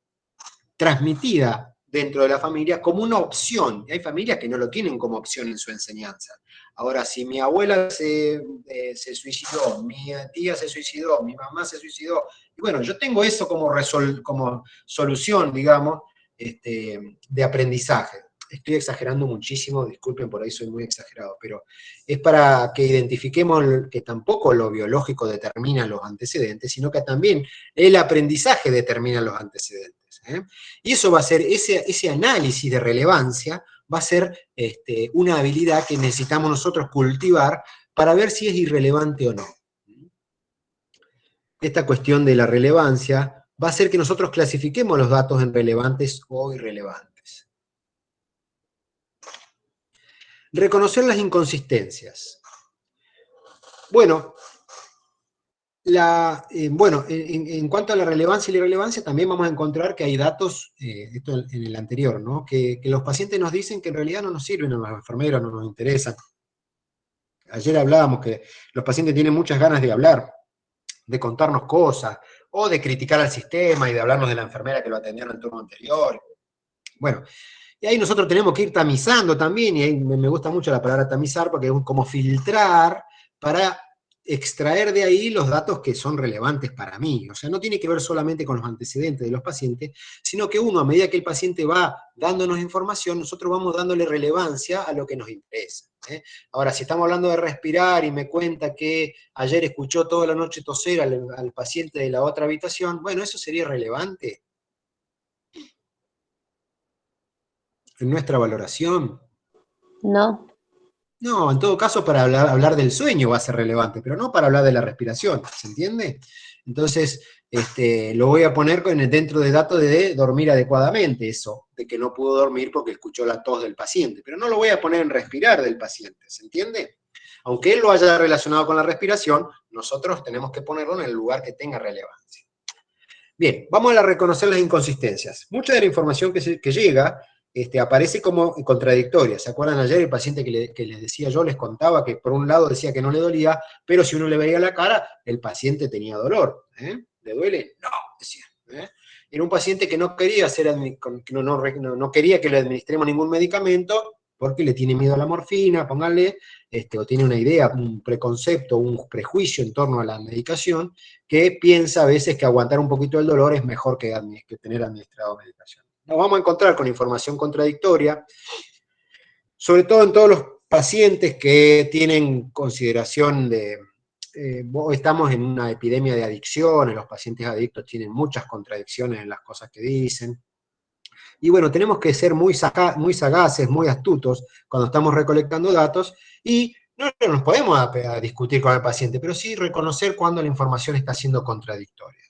transmitida dentro de la familia como una opción. Y hay familias que no lo tienen como opción en su enseñanza. Ahora, si mi abuela se suicidó, mi tía se suicidó, mi mamá se suicidó, y bueno, yo tengo eso como solución, digamos, de aprendizaje. Estoy exagerando muchísimo, disculpen, por ahí soy muy exagerado, pero es para que identifiquemos que tampoco lo biológico determina los antecedentes, sino que también el aprendizaje determina los antecedentes. Y eso va a ser, ese análisis de relevancia va a ser una habilidad que necesitamos nosotros cultivar para ver si es irrelevante o no. Esta cuestión de la relevancia va a hacer que nosotros clasifiquemos los datos en relevantes o irrelevantes. Reconocer las inconsistencias. Bueno, en cuanto a la relevancia y la irrelevancia, también vamos a encontrar que hay datos, esto en el anterior, ¿no? Que los pacientes nos dicen que en realidad no nos sirven, a los enfermeros no nos interesan. Ayer hablábamos que los pacientes tienen muchas ganas de hablar, de contarnos cosas, o de criticar al sistema y de hablarnos de la enfermera que lo atendieron en el turno anterior. Bueno, y ahí nosotros tenemos que ir tamizando también, y ahí me gusta mucho la palabra tamizar, porque es como filtrar para extraer de ahí los datos que son relevantes para mí. O sea, no tiene que ver solamente con los antecedentes de los pacientes, sino que uno, a medida que el paciente va dándonos información, nosotros vamos dándole relevancia a lo que nos interesa. Ahora, si estamos hablando de respirar y me cuenta que ayer escuchó toda la noche toser al paciente de la otra habitación, bueno, ¿eso sería relevante en nuestra valoración? No. No, en todo caso para hablar del sueño va a ser relevante, pero no para hablar de la respiración, ¿se entiende? Entonces, lo voy a poner dentro de datos de dormir adecuadamente, eso, de que no pudo dormir porque escuchó la tos del paciente, pero no lo voy a poner en respirar del paciente, ¿se entiende? Aunque él lo haya relacionado con la respiración, nosotros tenemos que ponerlo en el lugar que tenga relevancia. Bien, vamos a reconocer las inconsistencias. Mucha de la información que llega aparece como contradictoria. ¿Se acuerdan ayer el paciente que les decía yo, les contaba que por un lado decía que no le dolía, pero si uno le veía la cara, el paciente tenía dolor? ¿Le duele? No, decía. Era un paciente que no quería no quería que le administremos ningún medicamento porque le tiene miedo a la morfina, pónganle, o tiene una idea, un preconcepto, un prejuicio en torno a la medicación, que piensa a veces que aguantar un poquito el dolor es mejor que tener administrado medicación. Nos vamos a encontrar con información contradictoria, sobre todo en todos los pacientes que tienen consideración de... estamos en una epidemia de adicciones, los pacientes adictos tienen muchas contradicciones en las cosas que dicen. Y bueno, tenemos que ser muy sagaces, muy astutos cuando estamos recolectando datos, y no nos podemos a discutir con el paciente, pero sí reconocer cuando la información está siendo contradictoria.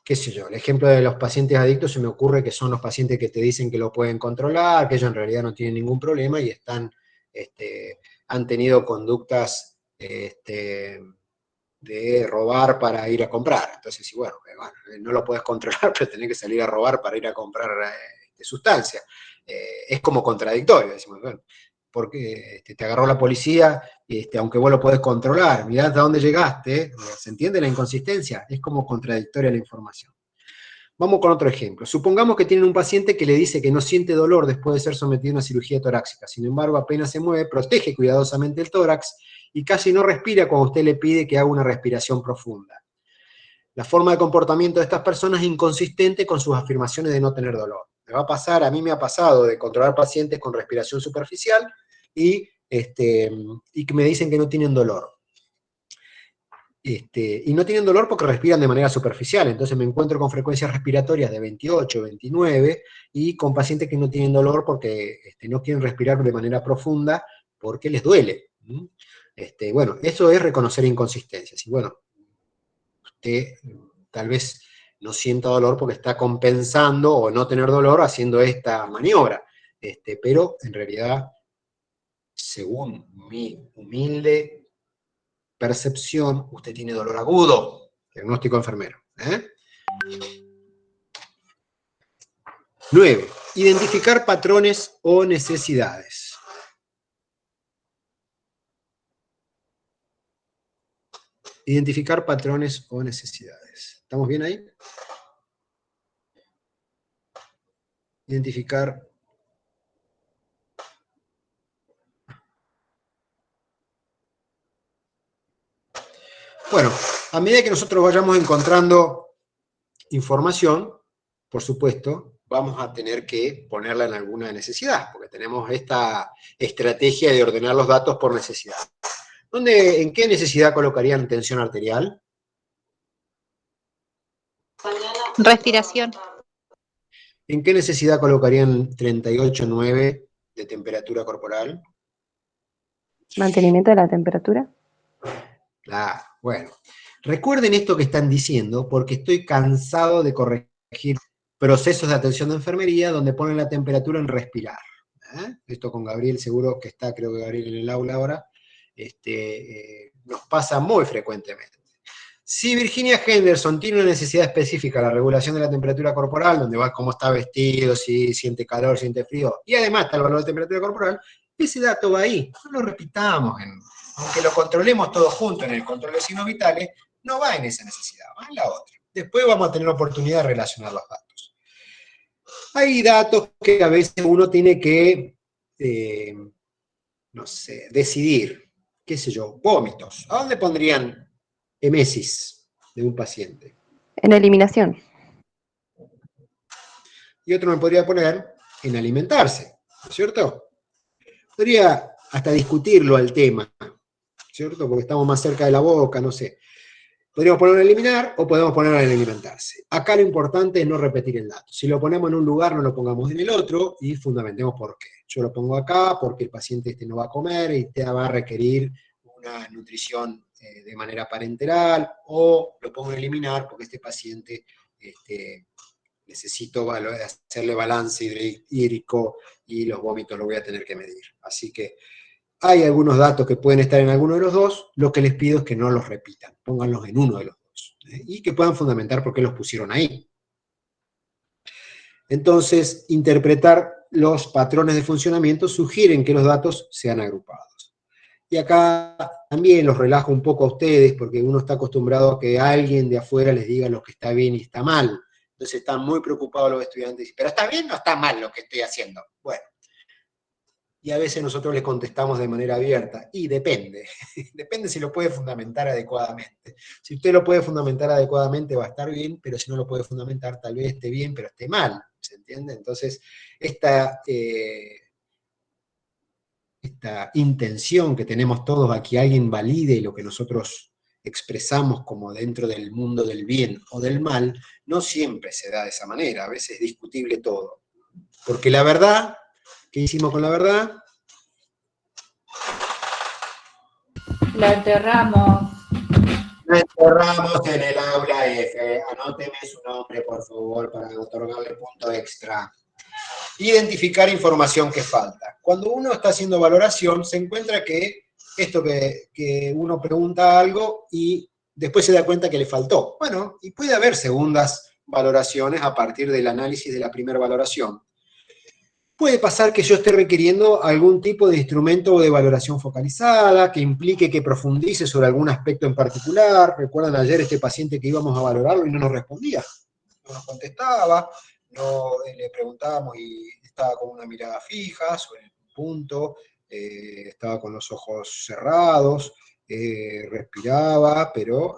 Qué sé yo, el ejemplo de los pacientes adictos se me ocurre que son los pacientes que te dicen que lo pueden controlar, que ellos en realidad no tienen ningún problema y han tenido conductas de robar para ir a comprar. Entonces, bueno, no lo puedes controlar, pero tenés que salir a robar para ir a comprar sustancia. Es como contradictorio, decimos, bueno, porque te agarró la policía, aunque vos lo podés controlar, mirá hasta dónde llegaste, ¿se entiende la inconsistencia? Es como contradictoria la información. Vamos con otro ejemplo. Supongamos que tienen un paciente que le dice que no siente dolor después de ser sometido a una cirugía torácica, sin embargo apenas se mueve, protege cuidadosamente el tórax y casi no respira cuando usted le pide que haga una respiración profunda. La forma de comportamiento de estas personas es inconsistente con sus afirmaciones de no tener dolor. Me va a pasar, a mí me ha pasado de controlar pacientes con respiración superficial y que me dicen que no tienen dolor. Y no tienen dolor porque respiran de manera superficial, entonces me encuentro con frecuencias respiratorias de 28, 29, y con pacientes que no tienen dolor porque no quieren respirar de manera profunda porque les duele. Bueno, eso es reconocer inconsistencias. Y bueno, usted tal vez no sienta dolor porque está compensando o no tener dolor haciendo esta maniobra. Pero en realidad, según mi humilde percepción, usted tiene dolor agudo. Diagnóstico enfermero. 9. Identificar patrones o necesidades. Identificar patrones o necesidades. ¿Estamos bien ahí? Identificar. Bueno, a medida que nosotros vayamos encontrando información, por supuesto, vamos a tener que ponerla en alguna necesidad, porque tenemos esta estrategia de ordenar los datos por necesidad. ¿En qué necesidad colocarían tensión arterial? Respiración. ¿En qué necesidad colocarían 38,9 de temperatura corporal? ¿Mantenimiento de la temperatura? Claro, bueno. Recuerden esto que están diciendo, porque estoy cansado de corregir procesos de atención de enfermería donde ponen la temperatura en respirar. Esto con Gabriel, seguro que está, creo que Gabriel en el aula ahora, nos pasa muy frecuentemente. Si Virginia Henderson tiene una necesidad específica, la regulación de la temperatura corporal, donde va cómo está vestido, si siente calor, siente frío, y además está el valor de temperatura corporal, ese dato va ahí. No lo repitamos, aunque lo controlemos todos juntos en el control de signos vitales, no va en esa necesidad, va en la otra. Después vamos a tener la oportunidad de relacionar los datos. Hay datos que a veces uno tiene que, no sé, decidir, qué sé yo, vómitos. ¿A dónde pondrían emesis de un paciente? En eliminación. Y otro me podría poner en alimentarse, ¿no es cierto? Podría hasta discutirlo al tema, ¿cierto? Porque estamos más cerca de la boca, no sé. Podríamos ponerlo en eliminar o podemos ponerlo en alimentarse. Acá lo importante es no repetir el dato. Si lo ponemos en un lugar, no lo pongamos en el otro y fundamentemos por qué. Yo lo pongo acá porque el paciente no va a comer y te va a requerir una nutrición de manera parenteral, o lo pongo en eliminar porque este paciente necesito hacerle balance hídrico y los vómitos los voy a tener que medir. Así que hay algunos datos que pueden estar en alguno de los dos, lo que les pido es que no los repitan, pónganlos en uno de los dos, y que puedan fundamentar por qué los pusieron ahí. Entonces, interpretar los patrones de funcionamiento sugieren que los datos sean agrupados. Y acá también los relajo un poco a ustedes, porque uno está acostumbrado a que alguien de afuera les diga lo que está bien y está mal. Entonces están muy preocupados los estudiantes, ¿pero está bien o está mal lo que estoy haciendo? Bueno. Y a veces nosotros les contestamos de manera abierta, y depende. Depende si lo puede fundamentar adecuadamente. Si usted lo puede fundamentar adecuadamente va a estar bien, pero si no lo puede fundamentar tal vez esté bien, pero esté mal. ¿Se entiende? Entonces, esta intención que tenemos todos a que alguien valide lo que nosotros expresamos como dentro del mundo del bien o del mal, no siempre se da de esa manera. A veces es discutible todo. Porque la verdad... ¿Qué hicimos con la verdad? La enterramos. La enterramos en el aula F. Anóteme su nombre, por favor, para otorgarle punto extra. Identificar información que falta. Cuando uno está haciendo valoración, se encuentra que esto que uno pregunta algo y después se da cuenta que le faltó. Bueno, y puede haber segundas valoraciones a partir del análisis de la primera valoración. Puede pasar que yo esté requiriendo algún tipo de instrumento de valoración focalizada, que implique que profundice sobre algún aspecto en particular. ¿Recuerdan ayer este paciente que íbamos a valorarlo y no nos respondía? No nos contestaba, le preguntábamos y estaba con una mirada fija sobre el punto, estaba con los ojos cerrados, respiraba, pero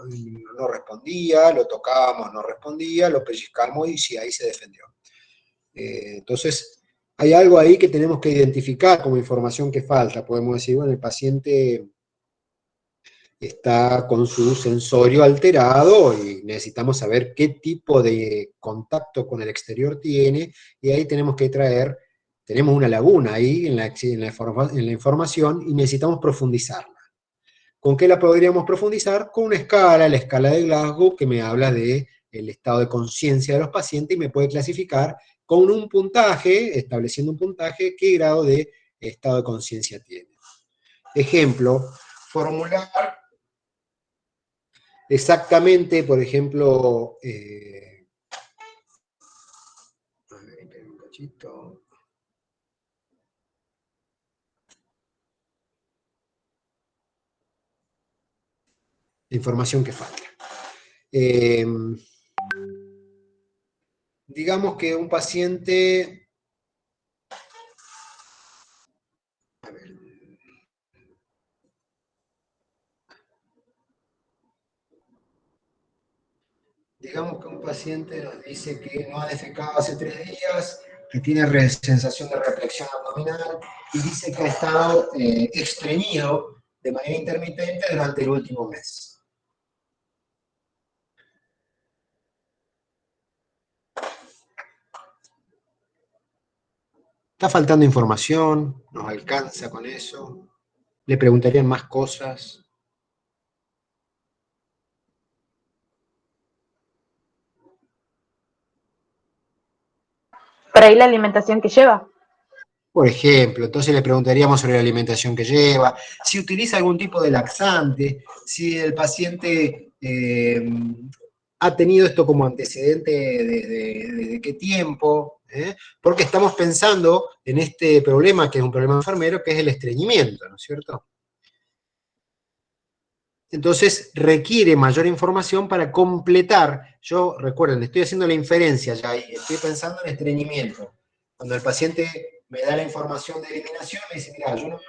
no respondía, lo tocábamos, no respondía, lo pellizcamos y sí, ahí se defendió. Entonces, hay algo ahí que tenemos que identificar como información que falta. Podemos decir, bueno, el paciente está con su sensorio alterado y necesitamos saber qué tipo de contacto con el exterior tiene, y ahí tenemos que tenemos una laguna ahí en la información y necesitamos profundizarla. ¿Con qué la podríamos profundizar? Con una escala, la escala de Glasgow, que me habla del estado de conciencia de los pacientes y me puede clasificar con un puntaje, estableciendo un puntaje, qué grado de estado de conciencia tiene. Ejemplo, formular exactamente, por ejemplo, a ver, esperen un cachito. La información que falta. Digamos que un paciente, a ver, digamos que un paciente nos dice que no ha defecado hace 3 días, que tiene sensación de reflexión abdominal y dice que ha estado estreñido de manera intermitente durante el último mes. Está faltando información, nos alcanza con eso, le preguntarían más cosas. Por ahí la alimentación que lleva. Por ejemplo, entonces le preguntaríamos sobre la alimentación que lleva, si utiliza algún tipo de laxante, si el paciente ha tenido esto como antecedente desde qué tiempo, porque estamos pensando en este problema, que es un problema enfermero, que es el estreñimiento, ¿no es cierto? Entonces requiere mayor información para completar. Yo, recuerden, estoy haciendo la inferencia ya ahí, estoy pensando en estreñimiento. Cuando el paciente me da la información de eliminación, me dice, mira, yo no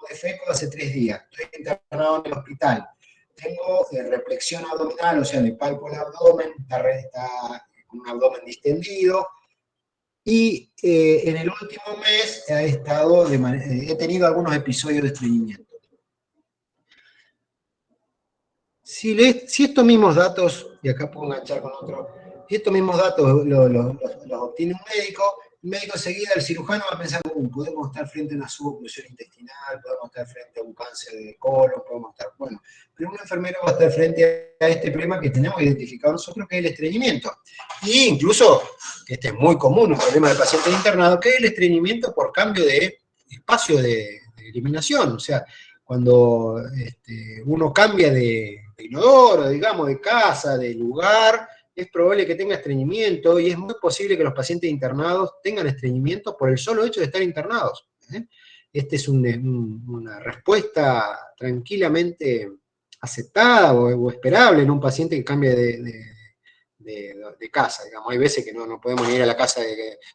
defeco hace 3 días, estoy internado en el hospital, tengo reflexión abdominal, o sea, me palpo el abdomen, está con un abdomen distendido, y en el último mes he tenido algunos episodios de estreñimiento. Si estos mismos datos, y acá puedo enganchar con otro, si estos mismos datos los obtiene un médico, el médico enseguida, el cirujano va a pensar, podemos estar frente a una suboclusión intestinal, podemos estar frente a un cáncer de colon, podemos estar, bueno, pero un enfermero va a estar frente a este problema que tenemos identificado nosotros, que es el estreñimiento. Y incluso, este es muy común, un problema del paciente internado, que es el estreñimiento por cambio de espacio de eliminación, o sea, cuando uno cambia de inodoro, digamos, de casa, de lugar, es probable que tenga estreñimiento y es muy posible que los pacientes internados tengan estreñimiento por el solo hecho de estar internados. Esta es una respuesta tranquilamente aceptada o esperable en un paciente que cambia de casa, digamos. Hay veces que no podemos ir a la casa,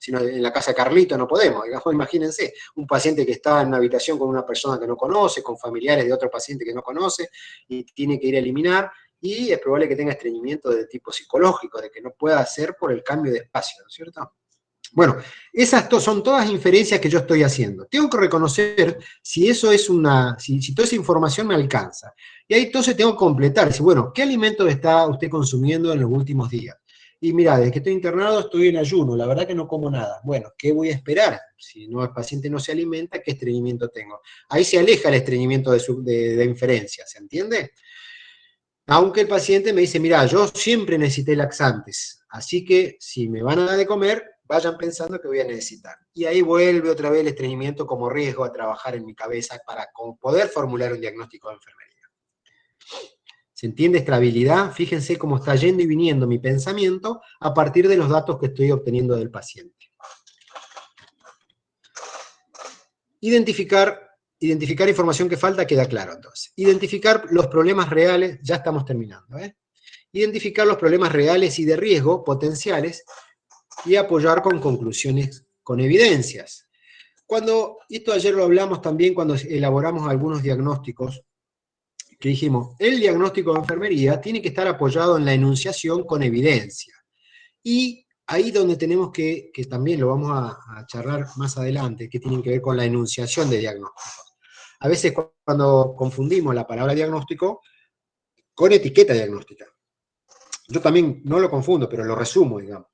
sino en la casa de Carlito no podemos, digamos. Imagínense, un paciente que está en una habitación con una persona que no conoce, con familiares de otro paciente que no conoce, y tiene que ir a eliminar, y es probable que tenga estreñimiento de tipo psicológico, de que no pueda hacer por el cambio de espacio, ¿no es cierto? Bueno, esas son todas inferencias que yo estoy haciendo. Tengo que reconocer si eso es si toda esa información me alcanza. Y ahí entonces tengo que completar, decir, bueno, ¿qué alimentos está usted consumiendo en los últimos días? Y mira, desde que estoy internado estoy en ayuno, la verdad que no como nada. Bueno, ¿qué voy a esperar? Si el paciente no se alimenta, ¿qué estreñimiento tengo? Ahí se aleja el estreñimiento de inferencia, ¿se entiende? Aunque el paciente me dice, mira, yo siempre necesité laxantes, así que si me van a dar de comer, vayan pensando que voy a necesitar. Y ahí vuelve otra vez el estreñimiento como riesgo a trabajar en mi cabeza para poder formular un diagnóstico de enfermería. ¿Se entiende esta habilidad? Fíjense cómo está yendo y viniendo mi pensamiento a partir de los datos que estoy obteniendo del paciente. Identificar información que falta queda claro entonces. Identificar los problemas reales, ya estamos terminando. Identificar los problemas reales y de riesgo potenciales y apoyar con conclusiones, con evidencias. Esto ayer lo hablamos también cuando elaboramos algunos diagnósticos, que dijimos, el diagnóstico de enfermería tiene que estar apoyado en la enunciación con evidencia. Y ahí donde tenemos que también lo vamos a charlar más adelante, que tienen que ver con la enunciación de diagnósticos. A veces cuando confundimos la palabra diagnóstico con etiqueta diagnóstica. Yo también no lo confundo, pero lo resumo, digamos.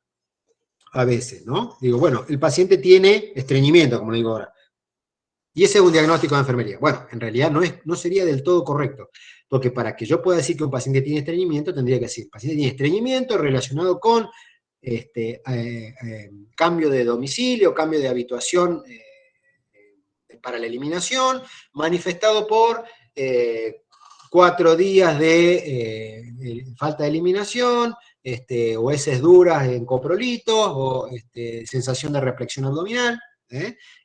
A veces, ¿no? Digo, bueno, el paciente tiene estreñimiento, como digo ahora. Y ese es un diagnóstico de enfermería. Bueno, en realidad no sería del todo correcto, porque para que yo pueda decir que un paciente tiene estreñimiento, tendría que decir, el paciente tiene estreñimiento relacionado con cambio de domicilio, cambio de habituación para la eliminación, manifestado por 4 días de falta de eliminación, o heces duras en coprolitos, o sensación de reflexión abdominal,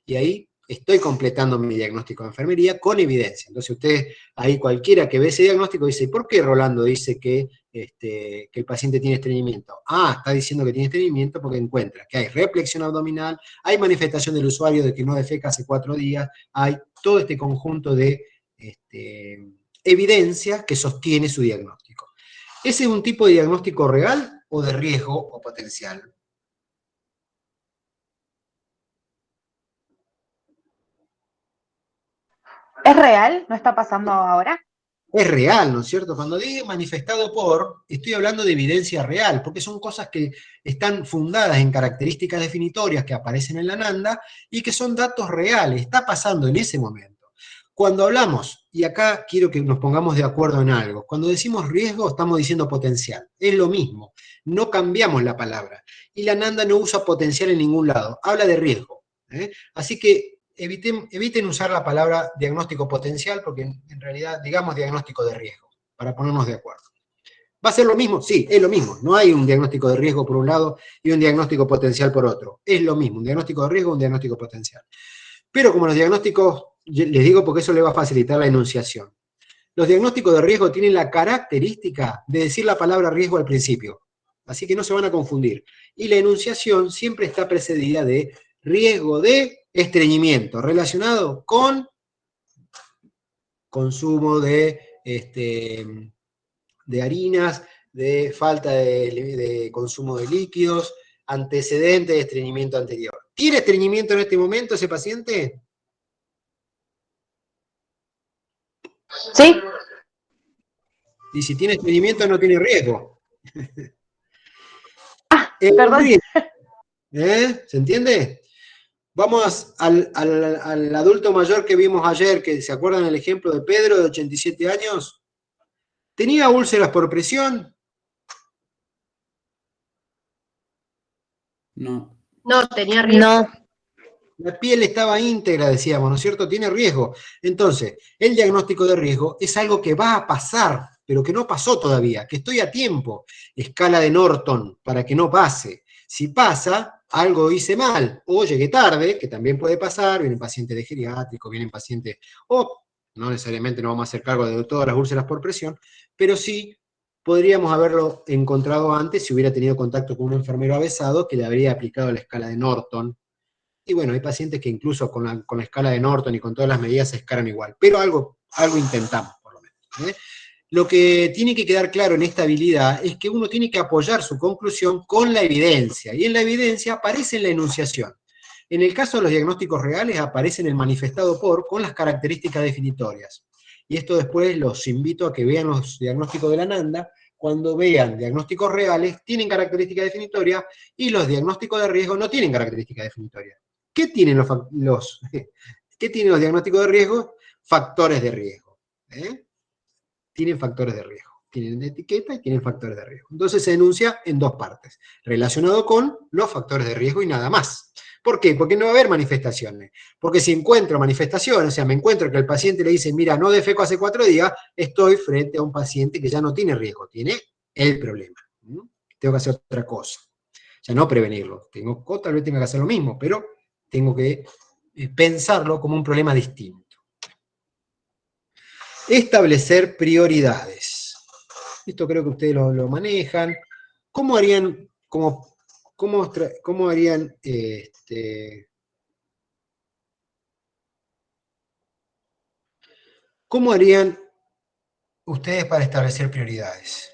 y ahí estoy completando mi diagnóstico de enfermería con evidencia. Entonces ustedes, ahí cualquiera que ve ese diagnóstico dice, ¿por qué Rolando dice que el paciente tiene estreñimiento? Ah, está diciendo que tiene estreñimiento porque encuentra que hay reflexión abdominal, hay manifestación del usuario de que no defeca hace 4 días, hay todo este conjunto de evidencia que sostiene su diagnóstico. ¿Ese es un tipo de diagnóstico real o de riesgo o potencial? ¿Es real? ¿No está pasando ahora? Es real, ¿no es cierto? Cuando digo manifestado por, estoy hablando de evidencia real, porque son cosas que están fundadas en características definitorias que aparecen en la NANDA y que son datos reales, está pasando en ese momento. Cuando hablamos, y acá quiero que nos pongamos de acuerdo en algo, cuando decimos riesgo estamos diciendo potencial, es lo mismo, no cambiamos la palabra. Y la NANDA no usa potencial en ningún lado, habla de riesgo. Así que eviten usar la palabra diagnóstico potencial, porque en realidad digamos diagnóstico de riesgo, para ponernos de acuerdo. ¿Va a ser lo mismo? Sí, es lo mismo. No hay un diagnóstico de riesgo por un lado y un diagnóstico potencial por otro. Es lo mismo, un diagnóstico de riesgo, un diagnóstico potencial. Pero como los diagnósticos, les digo porque eso le va a facilitar la enunciación. Los diagnósticos de riesgo tienen la característica de decir la palabra riesgo al principio. Así que no se van a confundir. Y la enunciación siempre está precedida de riesgo de estreñimiento, relacionado con consumo de harinas, de falta de consumo de líquidos, antecedentes de estreñimiento anterior. ¿Tiene estreñimiento en este momento ese paciente? Sí. Y si tiene estreñimiento no tiene riesgo. Perdón. ¿Se entiende? Vamos al adulto mayor que vimos ayer, que se acuerdan el ejemplo de Pedro, de 87 años. ¿Tenía úlceras por presión? No. No, tenía riesgo. No, La piel estaba íntegra, decíamos, ¿no es cierto? Tiene riesgo. Entonces, el diagnóstico de riesgo es algo que va a pasar, pero que no pasó todavía, que estoy a tiempo. Escala de Norton, para que no pase. Si pasa, algo hice mal, o llegué tarde, que también puede pasar, vienen pacientes de geriátrico, vienen pacientes, o no necesariamente nos vamos a hacer cargo de todas las úlceras por presión, pero sí podríamos haberlo encontrado antes si hubiera tenido contacto con un enfermero avesado que le habría aplicado la escala de Norton. Y bueno, hay pacientes que incluso con la escala de Norton y con todas las medidas se escalan igual, pero algo intentamos, por lo menos. Lo que tiene que quedar claro en esta habilidad es que uno tiene que apoyar su conclusión con la evidencia, y en la evidencia aparece en la enunciación. En el caso de los diagnósticos reales aparece en el manifestado por, con las características definitorias. Y esto después los invito a que vean los diagnósticos de la NANDA. Cuando vean diagnósticos reales, tienen características definitorias, y los diagnósticos de riesgo no tienen características definitorias. ¿Qué tienen ¿qué tienen los diagnósticos de riesgo? Factores de riesgo. Tienen factores de riesgo. Tienen etiqueta y tienen factores de riesgo. Entonces se enuncia en 2 partes, relacionado con los factores de riesgo y nada más. ¿Por qué? Porque no va a haber manifestaciones. Porque si encuentro manifestaciones, o sea, me encuentro que el paciente le dice, mira, no defeco hace 4 días, estoy frente a un paciente que ya no tiene riesgo, tiene el problema. Tengo que hacer otra cosa. O sea, no prevenirlo. Tal vez tenga que hacer lo mismo, pero tengo que pensarlo como un problema distinto. Establecer prioridades. Esto creo que ustedes lo manejan. ¿Cómo harían, cómo harían ustedes para establecer prioridades?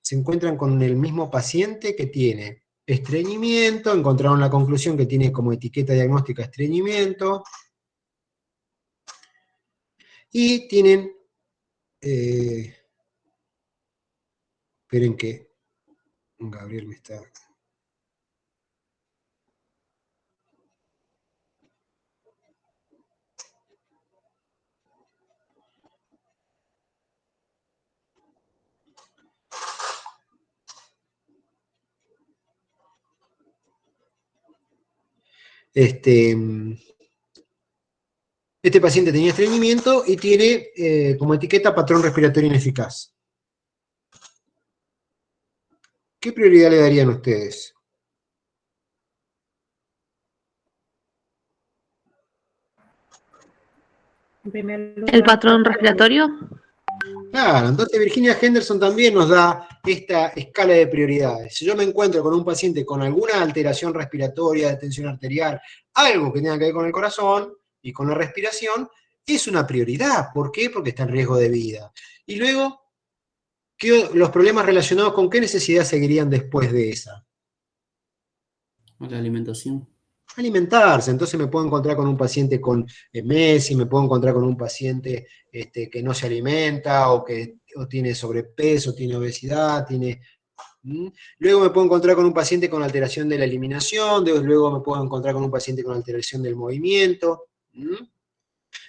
Se encuentran con el mismo paciente que tiene estreñimiento, encontraron la conclusión que tiene como etiqueta diagnóstica estreñimiento, y tienen, esperen que Gabriel me está... Este paciente tenía estreñimiento y tiene como etiqueta patrón respiratorio ineficaz. ¿Qué prioridad le darían ustedes? ¿El patrón respiratorio? Claro, entonces Virginia Henderson también nos da esta escala de prioridades. Si yo me encuentro con un paciente con alguna alteración respiratoria, de tensión arterial, algo que tenga que ver con el corazón y con la respiración, es una prioridad. ¿Por qué? Porque está en riesgo de vida. Y luego, los problemas relacionados con qué necesidad seguirían después de esa. La alimentación. Alimentarse. Entonces me puedo encontrar con un paciente con MESI, me puedo encontrar con un paciente que no se alimenta o tiene sobrepeso, tiene obesidad, Luego me puedo encontrar con un paciente con alteración de la eliminación, luego me puedo encontrar con un paciente con alteración del movimiento.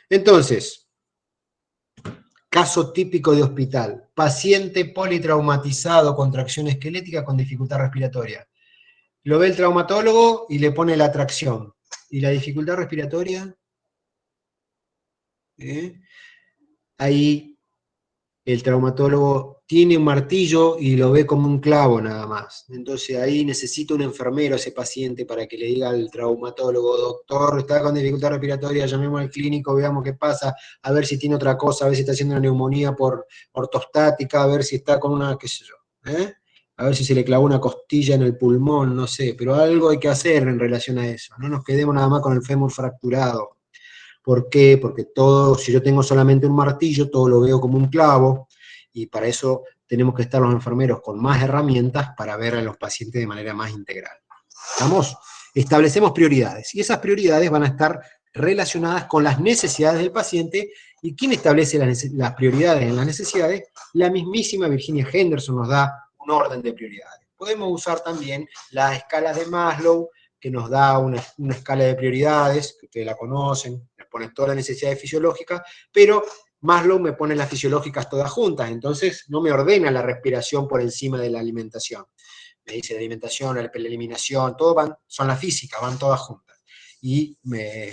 Entonces, caso típico de hospital, paciente politraumatizado, contracción esquelética con dificultad respiratoria. Lo ve el traumatólogo y le pone la tracción. ¿Y la dificultad respiratoria? Ahí el traumatólogo tiene un martillo y lo ve como un clavo nada más. Entonces ahí necesita un enfermero ese paciente para que le diga al traumatólogo, doctor, está con dificultad respiratoria, llamemos al clínico, veamos qué pasa, a ver si tiene otra cosa, a ver si está haciendo una neumonía por ortostática, a ver si está con una, qué sé yo, a ver si se le clavó una costilla en el pulmón, no sé, pero algo hay que hacer en relación a eso. No nos quedemos nada más con el fémur fracturado. ¿Por qué? Porque todo, si yo tengo solamente un martillo, todo lo veo como un clavo, y para eso tenemos que estar los enfermeros con más herramientas para ver a los pacientes de manera más integral. ¿Estamos? Establecemos prioridades, y esas prioridades van a estar relacionadas con las necesidades del paciente. ¿Y quién establece las prioridades en las necesidades? La mismísima Virginia Henderson nos da un orden de prioridades. Podemos usar también las escalas de Maslow, que nos da una escala de prioridades, que ustedes la conocen, les ponen todas las necesidades fisiológicas, pero Maslow me pone las fisiológicas todas juntas, entonces no me ordena la respiración por encima de la alimentación. Me dice la alimentación, la eliminación, todo son las físicas, van todas juntas. Y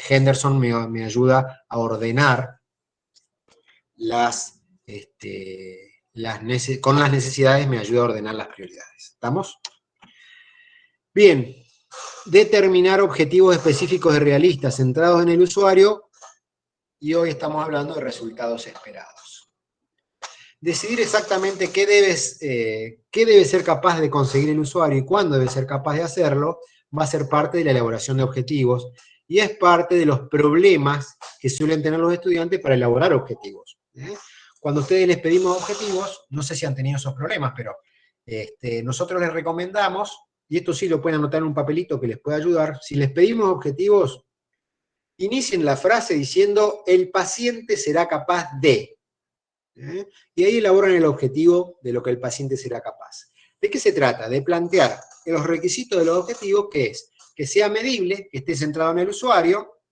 Henderson me ayuda a ordenar con las necesidades me ayuda a ordenar las prioridades. ¿Estamos? Bien. Determinar objetivos específicos y realistas centrados en el usuario, y hoy estamos hablando de resultados esperados. Decidir exactamente qué debe ser capaz de conseguir el usuario y cuándo debe ser capaz de hacerlo, va a ser parte de la elaboración de objetivos, y es parte de los problemas que suelen tener los estudiantes para elaborar objetivos. Cuando ustedes les pedimos objetivos, no sé si han tenido esos problemas, pero nosotros les recomendamos, y esto sí lo pueden anotar en un papelito que les puede ayudar, si les pedimos objetivos, inicien la frase diciendo, el paciente será capaz de. Y ahí elaboran el objetivo de lo que el paciente será capaz. ¿De qué se trata? De plantear los requisitos de los objetivos, que es que sea medible, que esté centrado en el usuario,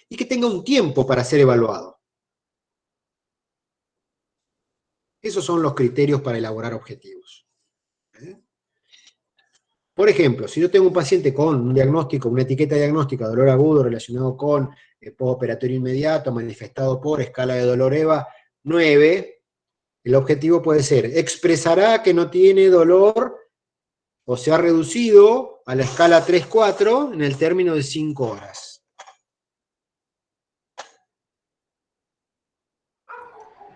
y que tenga un tiempo para ser evaluado. Esos son los criterios para elaborar objetivos. Por ejemplo, si yo tengo un paciente con un diagnóstico, una etiqueta diagnóstica de dolor agudo relacionado con postoperatorio inmediato, manifestado por escala de dolor EVA 9, el objetivo puede ser, expresará que no tiene dolor o se ha reducido a la escala 3-4 en el término de 5 horas.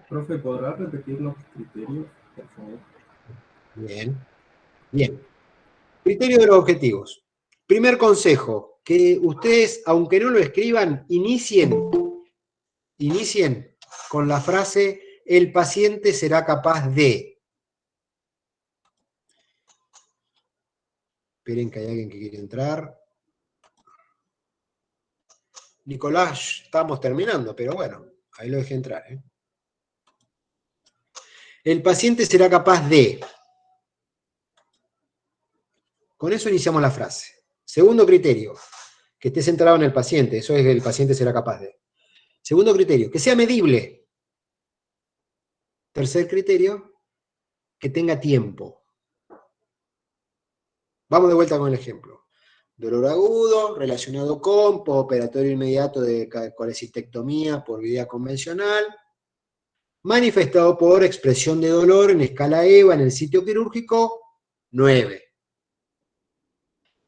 Profe, ¿podrá repetir los criterios, por favor? Bien, bien. Criterio de los objetivos. Primer consejo, que ustedes, aunque no lo escriban, inicien con la frase, el paciente será capaz de. Esperen que hay alguien que quiere entrar. Nicolás, estamos terminando, pero bueno, ahí lo dejé entrar. El paciente será capaz de... Con eso iniciamos la frase. Segundo criterio, que esté centrado en el paciente, eso es que el paciente será capaz de. Segundo criterio, que sea medible. Tercer criterio, que tenga tiempo. Vamos de vuelta con el ejemplo. Dolor agudo, relacionado con postoperatorio inmediato de colecistectomía por vía convencional, manifestado por expresión de dolor en escala EVA en el sitio quirúrgico, 9.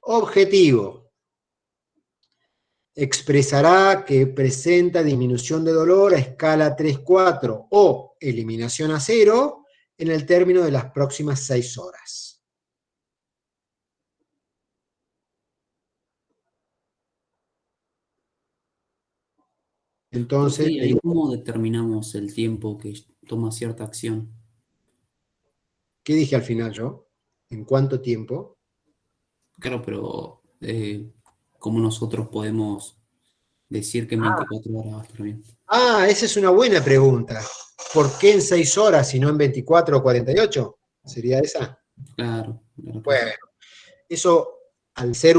Objetivo. Expresará que presenta disminución de dolor a escala 3-4 o eliminación a 0 en el término de las próximas 6 horas. Entonces, ¿Y ahí cómo determinamos el tiempo que toma cierta acción? ¿qué dije al final yo? ¿En cuánto tiempo? Claro, pero ¿cómo nosotros podemos decir que en 24 horas va a estar bien? Ah, esa es una buena pregunta. ¿Por qué en 6 horas y no en 24 o 48? ¿Sería esa? Claro. Bueno, eso al ser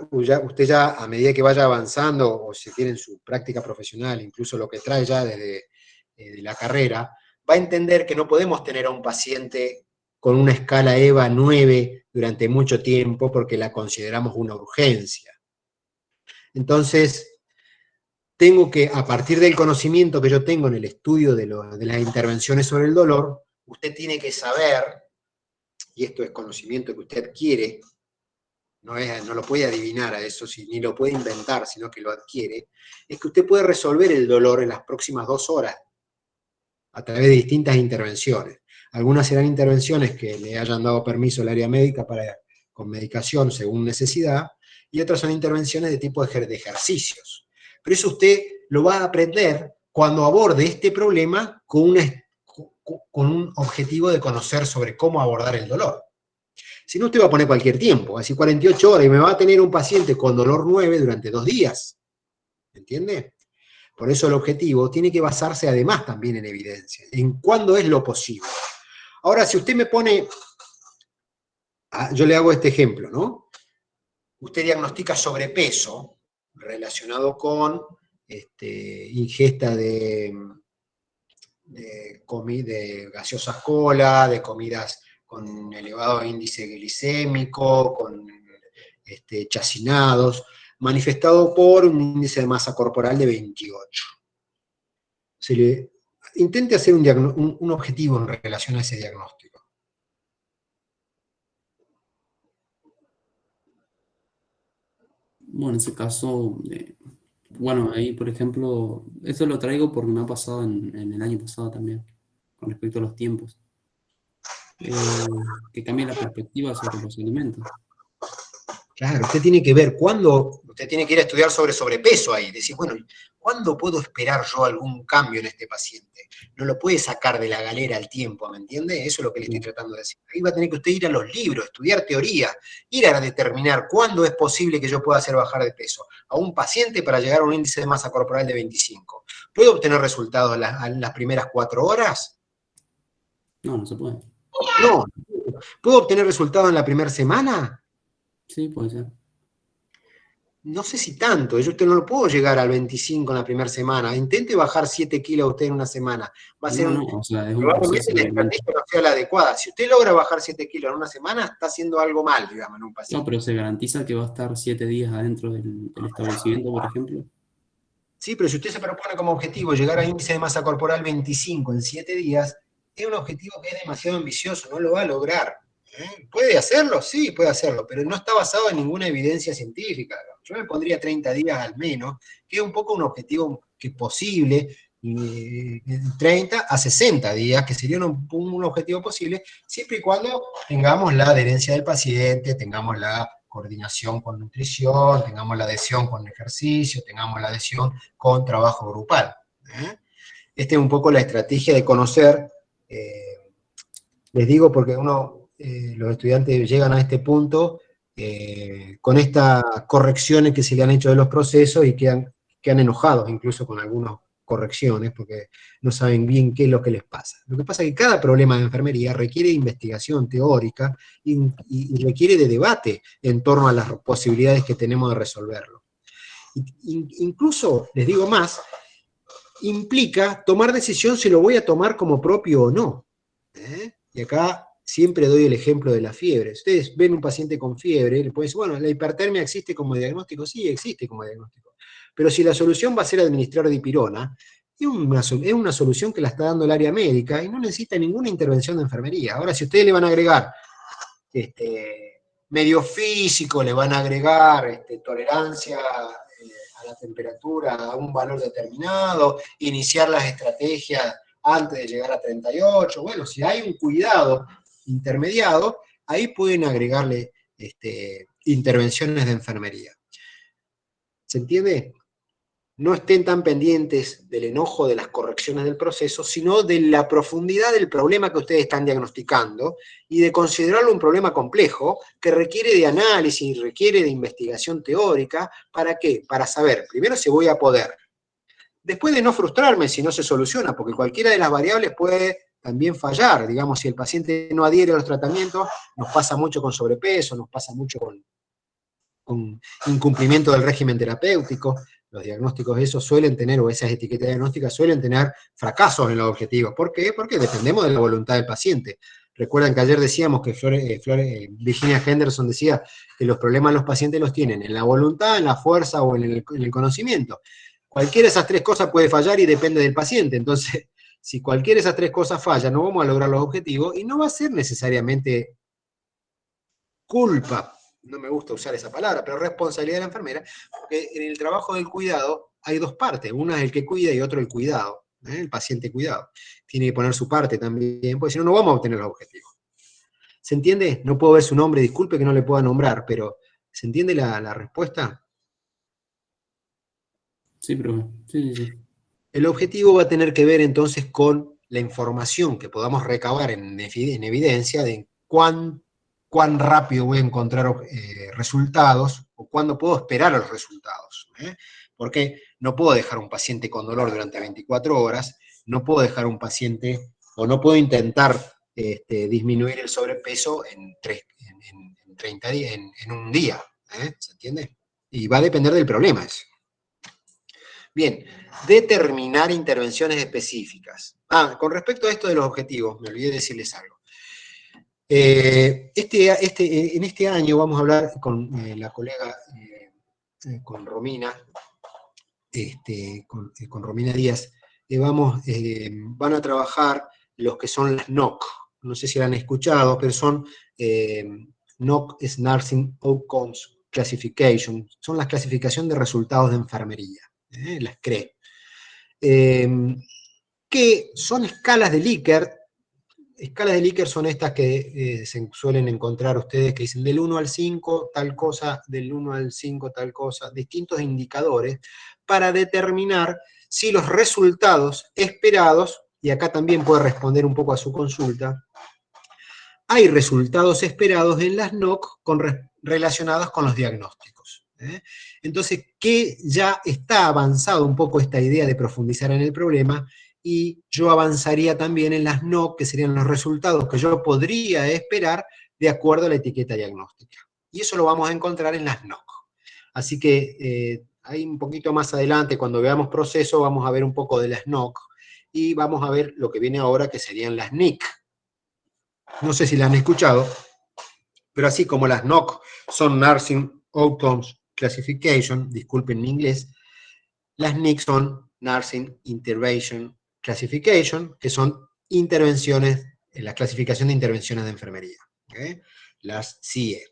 usted ya a medida que vaya avanzando, o si quiere en su práctica profesional, incluso lo que trae ya desde la carrera, va a entender que no podemos tener a un paciente con una escala EVA 9 durante mucho tiempo porque la consideramos una urgencia. Entonces, tengo que, a partir del conocimiento que yo tengo en el estudio de las intervenciones sobre el dolor, usted tiene que saber, y esto es conocimiento que usted adquiere, no lo puede adivinar a eso, ni lo puede inventar, sino que lo adquiere, es que usted puede resolver el dolor en las próximas 2 horas a través de distintas intervenciones. Algunas serán intervenciones que le hayan dado permiso al área médica con medicación según necesidad, y otras son intervenciones de tipo de ejercicios. Pero eso usted lo va a aprender cuando aborde este problema con un objetivo de conocer sobre cómo abordar el dolor. Si no, usted va a poner cualquier tiempo, así 48 horas, y me va a tener un paciente con dolor 9 durante 2 días. ¿Entiende? Por eso el objetivo tiene que basarse además también en evidencia, en cuándo es lo posible. Ahora, si usted me pone, yo le hago este ejemplo, ¿no? Usted diagnostica sobrepeso relacionado con ingesta de gaseosas cola, de comidas con elevado índice glicémico, con chacinados, manifestado por un índice de masa corporal de 28. Intente hacer un objetivo en relación a ese diagnóstico. Bueno, en ese caso, bueno, ahí por ejemplo, esto lo traigo porque me ha pasado en el año pasado también, con respecto a los tiempos. Que cambia la perspectiva sobre los alimentos. Claro, usted tiene que ver cuándo, usted tiene que ir a estudiar sobre sobrepeso ahí, decir, bueno, ¿cuándo puedo esperar yo algún cambio en este paciente? No lo puede sacar de la galera al tiempo, ¿me entiende? Eso es lo que le estoy tratando de decir. Ahí va a tener que usted ir a los libros, estudiar teoría, ir a determinar cuándo es posible que yo pueda hacer bajar de peso a un paciente para llegar a un índice de masa corporal de 25. ¿Puedo obtener resultados en las primeras 4 horas? No, no se puede. No. ¿Puedo obtener resultados en la primera semana? Sí, puede ser. No sé si tanto, yo usted no lo puedo llegar al 25 en la primera semana. Intente bajar 7 kilos usted en una semana. Va a ser o sea, es un probablemente proceso la de... estrategia no sea la adecuada. Si usted logra bajar 7 kilos en una semana, está haciendo algo mal, digamos, en un paciente. No, pero se garantiza que va a estar 7 días adentro del establecimiento, por ejemplo. Sí, pero si usted se propone como objetivo llegar a índice de masa corporal 25 en 7 días, es un objetivo que es demasiado ambicioso, no lo va a lograr. ¿Puede hacerlo? Sí, puede hacerlo, pero no está basado en ninguna evidencia científica. Yo me pondría 30 días al menos, que es un poco un objetivo que es posible, 30 a 60 días, que sería un objetivo posible, siempre y cuando tengamos la adherencia del paciente, tengamos la coordinación con nutrición, tengamos la adhesión con ejercicio, tengamos la adhesión con trabajo grupal. Esta es un poco la estrategia de conocer, les digo porque uno los estudiantes llegan a este punto con estas correcciones que se le han hecho de los procesos y quedan enojados incluso con algunas correcciones porque no saben bien qué es lo que les pasa. Lo que pasa es que cada problema de enfermería requiere de investigación teórica y requiere de debate en torno a las posibilidades que tenemos de resolverlo. Incluso, les digo más, implica tomar decisión si lo voy a tomar como propio o no. Y acá siempre doy el ejemplo de la fiebre. Ustedes ven un paciente con fiebre, le pueden decir, bueno, ¿la hipertermia existe como diagnóstico? Sí, existe como diagnóstico. Pero si la solución va a ser administrar dipirona, es una solución que la está dando el área médica y no necesita ninguna intervención de enfermería. Ahora, si ustedes le van a agregar medio físico, le van a agregar tolerancia a la temperatura a un valor determinado, iniciar las estrategias antes de llegar a 38, bueno, si hay un cuidado intermediado, ahí pueden agregarle intervenciones de enfermería. ¿Se entiende? No estén tan pendientes del enojo de las correcciones del proceso, sino de la profundidad del problema que ustedes están diagnosticando y de considerarlo un problema complejo que requiere de análisis, requiere de investigación teórica. ¿Para qué? Para saber, primero, si voy a poder. Después de no frustrarme si no se soluciona, porque cualquiera de las variables puede también fallar. Digamos, si el paciente no adhiere a los tratamientos, nos pasa mucho con sobrepeso, nos pasa mucho con incumplimiento del régimen terapéutico. Los diagnósticos esos suelen tener, o esas etiquetas diagnósticas suelen tener fracasos en los objetivos. ¿Por qué? Porque dependemos de la voluntad del paciente. Recuerdan que ayer decíamos que Virginia Henderson decía que los problemas los pacientes los tienen en la voluntad, en la fuerza o en el conocimiento. Cualquiera de esas tres cosas puede fallar y depende del paciente. Entonces, si cualquiera de esas tres cosas falla, no vamos a lograr los objetivos y no va a ser necesariamente culpa, no me gusta usar esa palabra, pero responsabilidad de la enfermera, porque en el trabajo del cuidado hay dos partes, una es el que cuida y otro el cuidado, el paciente cuidado. Tiene que poner su parte también, porque si no, no vamos a obtener los objetivos. ¿Se entiende? No puedo ver su nombre, disculpe que no le pueda nombrar, pero ¿se entiende la respuesta? Sí, profe. Sí. El objetivo va a tener que ver entonces con la información que podamos recabar en evidencia de cuán rápido voy a encontrar resultados o cuándo puedo esperar a los resultados. Porque no puedo dejar a un paciente con dolor durante 24 horas, no puedo dejar a un paciente, o no puedo intentar disminuir el sobrepeso en 30 días, en un día. ¿Se entiende? Y va a depender del problema eso. Bien, determinar intervenciones específicas. Con respecto a esto de los objetivos, me olvidé decirles algo. En este año vamos a hablar con la colega, con Romina, con Romina Díaz, van a trabajar los que son las NOC. No sé si la han escuchado, pero son NOC es Nursing Outcomes Classification, son las clasificación de resultados de enfermería. Las CRE, que son escalas de Likert. Escalas de Likert son estas que se suelen encontrar ustedes que dicen del 1 al 5 tal cosa, del 1 al 5 tal cosa, distintos indicadores para determinar si los resultados esperados, y acá también puede responder un poco a su consulta, hay resultados esperados en las NOC relacionados con los diagnósticos. Entonces, que ya está avanzado un poco esta idea de profundizar en el problema, y yo avanzaría también en las NOC, que serían los resultados que yo podría esperar de acuerdo a la etiqueta diagnóstica. Y eso lo vamos a encontrar en las NOC. Así que ahí un poquito más adelante, cuando veamos proceso, vamos a ver un poco de las NOC, y vamos a ver lo que viene ahora, que serían las NIC. No sé si las han escuchado, pero así como las NOC son Nursing Outcomes Classification, disculpen mi inglés, las NIC son Nursing Intervention Classification, que son intervenciones, la clasificación de intervenciones de enfermería. Las CIE.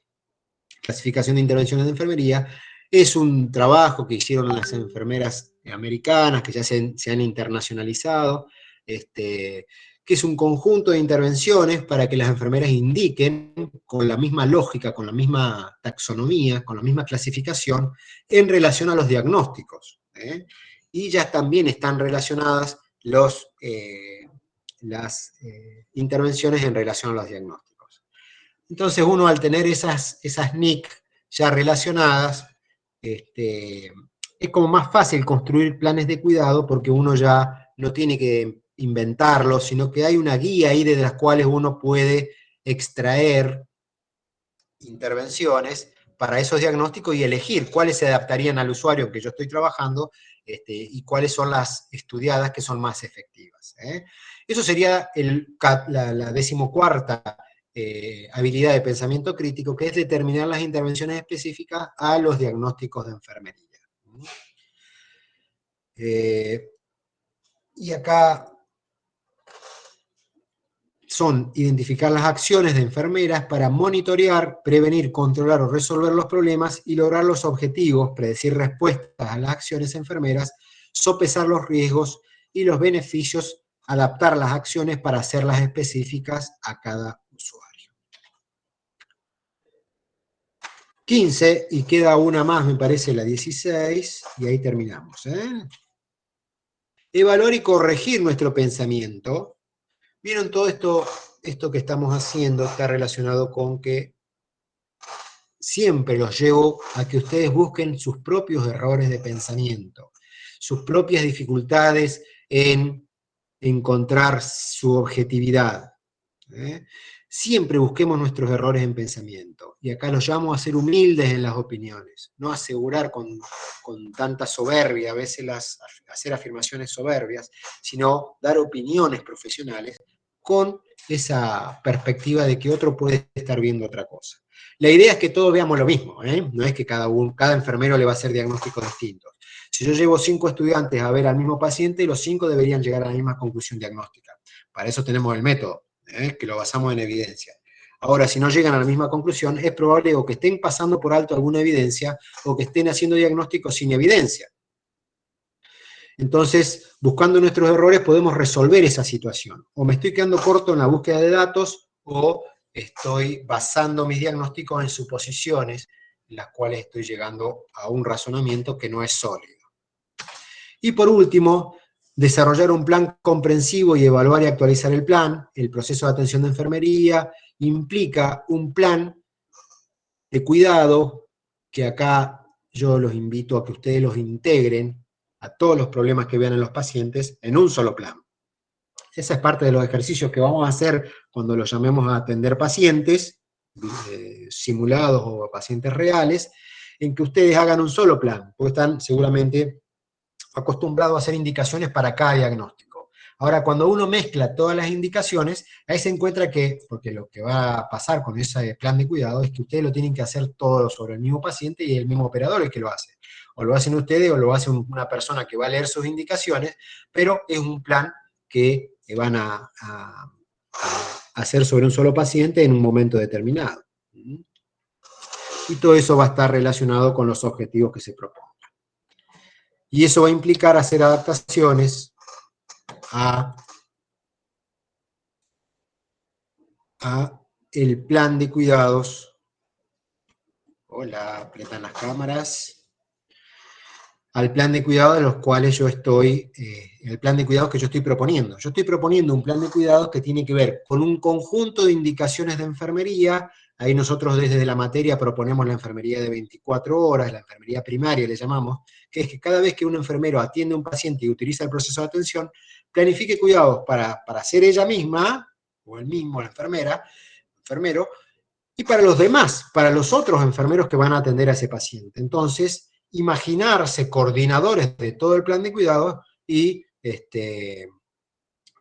Clasificación de intervenciones de enfermería es un trabajo que hicieron las enfermeras americanas, que ya se han internacionalizado, que es un conjunto de intervenciones para que las enfermeras indiquen con la misma lógica, con la misma taxonomía, con la misma clasificación, en relación a los diagnósticos. Y ya también están relacionadas las intervenciones en relación a los diagnósticos. Entonces uno al tener esas NIC ya relacionadas, es como más fácil construir planes de cuidado porque uno ya no tiene que inventarlos, sino que hay una guía ahí de las cuales uno puede extraer intervenciones para esos diagnósticos y elegir cuáles se adaptarían al usuario que yo estoy trabajando y cuáles son las estudiadas que son más efectivas. Eso sería la 14ª habilidad de pensamiento crítico, que es determinar las intervenciones específicas a los diagnósticos de enfermería. Y acá son identificar las acciones de enfermeras para monitorear, prevenir, controlar o resolver los problemas y lograr los objetivos, predecir respuestas a las acciones enfermeras, sopesar los riesgos y los beneficios, adaptar las acciones para hacerlas específicas a cada usuario. 15, y queda una más, me parece la 16, y ahí terminamos. Evaluar y corregir nuestro pensamiento. ¿Vieron todo esto que estamos haciendo? Está relacionado con que siempre los llevo a que ustedes busquen sus propios errores de pensamiento, sus propias dificultades en encontrar su objetividad. Siempre busquemos nuestros errores en pensamiento. Y acá los llamo a ser humildes en las opiniones, no asegurar con tanta soberbia, a veces hacer afirmaciones soberbias, sino dar opiniones profesionales con esa perspectiva de que otro puede estar viendo otra cosa. La idea es que todos veamos lo mismo, no es que cada enfermero le va a hacer diagnósticos distintos. Si yo llevo 5 estudiantes a ver al mismo paciente, los 5 deberían llegar a la misma conclusión diagnóstica. Para eso tenemos el método, que lo basamos en evidencia. Ahora, si no llegan a la misma conclusión, es probable o que estén pasando por alto alguna evidencia o que estén haciendo diagnósticos sin evidencia. Entonces, buscando nuestros errores podemos resolver esa situación. O me estoy quedando corto en la búsqueda de datos o estoy basando mis diagnósticos en suposiciones en las cuales estoy llegando a un razonamiento que no es sólido. Y por último, desarrollar un plan comprensivo y evaluar y actualizar el plan. El proceso de atención de enfermería implica un plan de cuidado que acá yo los invito a que ustedes los integren a todos los problemas que vean en los pacientes en un solo plan. Esa es parte de los ejercicios que vamos a hacer cuando los llamemos a atender pacientes, simulados o pacientes reales, en que ustedes hagan un solo plan, porque están seguramente acostumbrados a hacer indicaciones para cada diagnóstico. Ahora, cuando uno mezcla todas las indicaciones, ahí se encuentra que, porque lo que va a pasar con ese plan de cuidado es que ustedes lo tienen que hacer todo sobre el mismo paciente y el mismo operador el que lo hace. O lo hacen ustedes o lo hace una persona que va a leer sus indicaciones, pero es un plan que van a hacer sobre un solo paciente en un momento determinado. Y todo eso va a estar relacionado con los objetivos que se propongan. Y eso va a implicar hacer adaptaciones a el plan de cuidados. Hola, apretan las cámaras. Al plan de cuidados de los cuales yo estoy, el plan de cuidados que yo estoy proponiendo. Yo estoy proponiendo un plan de cuidados que tiene que ver con un conjunto de indicaciones de enfermería. Ahí nosotros desde la materia proponemos la enfermería de 24 horas, la enfermería primaria le llamamos, que es que cada vez que un enfermero atiende a un paciente y utiliza el proceso de atención, planifique cuidados para hacer ella misma, o el mismo, la enfermero, y para los demás, para los otros enfermeros que van a atender a ese paciente. Entonces, imaginarse coordinadores de todo el plan de cuidado y,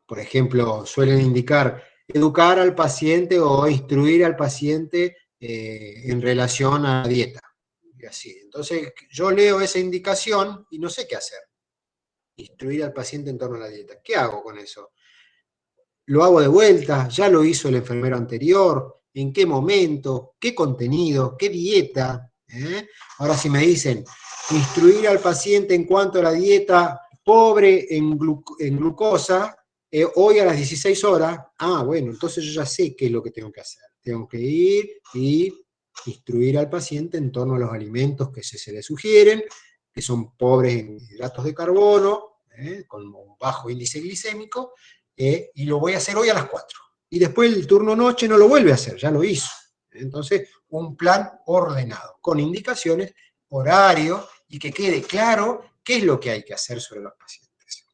por ejemplo, suelen indicar educar al paciente o instruir al paciente en relación a la dieta. Y así. Entonces, yo leo esa indicación y no sé qué hacer. Instruir al paciente en torno a la dieta. ¿Qué hago con eso? ¿Lo hago de vuelta? ¿Ya lo hizo el enfermero anterior? ¿En qué momento? ¿Qué contenido? ¿Qué dieta? Ahora si me dicen, instruir al paciente en cuanto a la dieta pobre en glucosa, hoy a las 16 horas, bueno, entonces yo ya sé qué es lo que tengo que hacer. Tengo que ir y instruir al paciente en torno a los alimentos que se le sugieren, que son pobres en hidratos de carbono, con bajo índice glicémico, y lo voy a hacer hoy a las 4. Y después el turno noche no lo vuelve a hacer, ya lo hizo. Entonces, un plan ordenado, con indicaciones, horario, y que quede claro qué es lo que hay que hacer sobre los pacientes.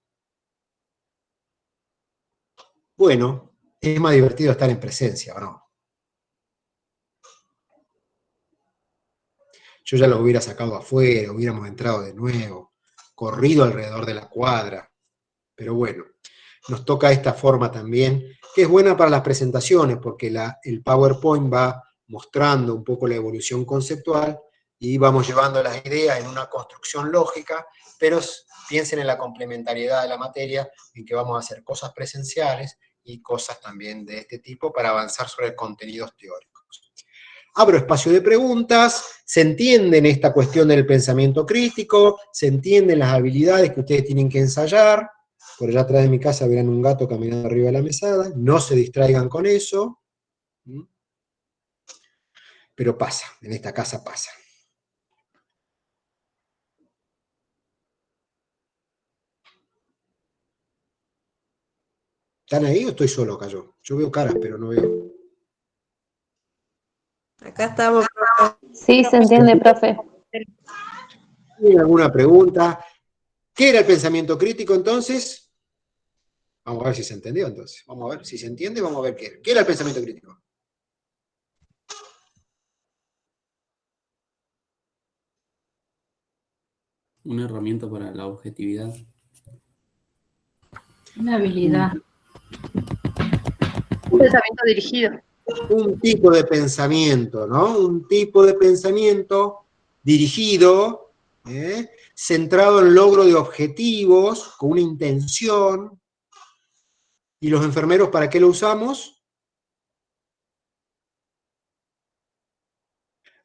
Bueno, es más divertido estar en presencia, ¿o no? Yo ya lo hubiera sacado afuera, hubiéramos entrado de nuevo, corrido alrededor de la cuadra, pero bueno, nos toca esta forma también, que es buena para las presentaciones, porque el PowerPoint va mostrando un poco la evolución conceptual y vamos llevando las ideas en una construcción lógica, pero piensen en la complementariedad de la materia, en que vamos a hacer cosas presenciales y cosas también de este tipo para avanzar sobre contenidos teóricos. Abro espacio de preguntas, se entienden esta cuestión del pensamiento crítico, se entienden las habilidades que ustedes tienen que ensayar. Por allá atrás de mi casa verán un gato caminando arriba de la mesada, no se distraigan con eso. Pero pasa, en esta casa pasa. ¿Están ahí o estoy solo acá yo? Yo veo caras, pero no veo. Acá estamos. Sí, se entiende, profe. ¿Tienen alguna pregunta? ¿Qué era el pensamiento crítico entonces? Vamos a ver si se entendió entonces. Vamos a ver si se entiende, vamos a ver qué era. ¿Qué era el pensamiento crítico? Una herramienta para la objetividad. Una habilidad. Un pensamiento dirigido. Un tipo de pensamiento, ¿no? Un tipo de pensamiento dirigido, centrado en el logro de objetivos, con una intención. ¿Y los enfermeros para qué lo usamos?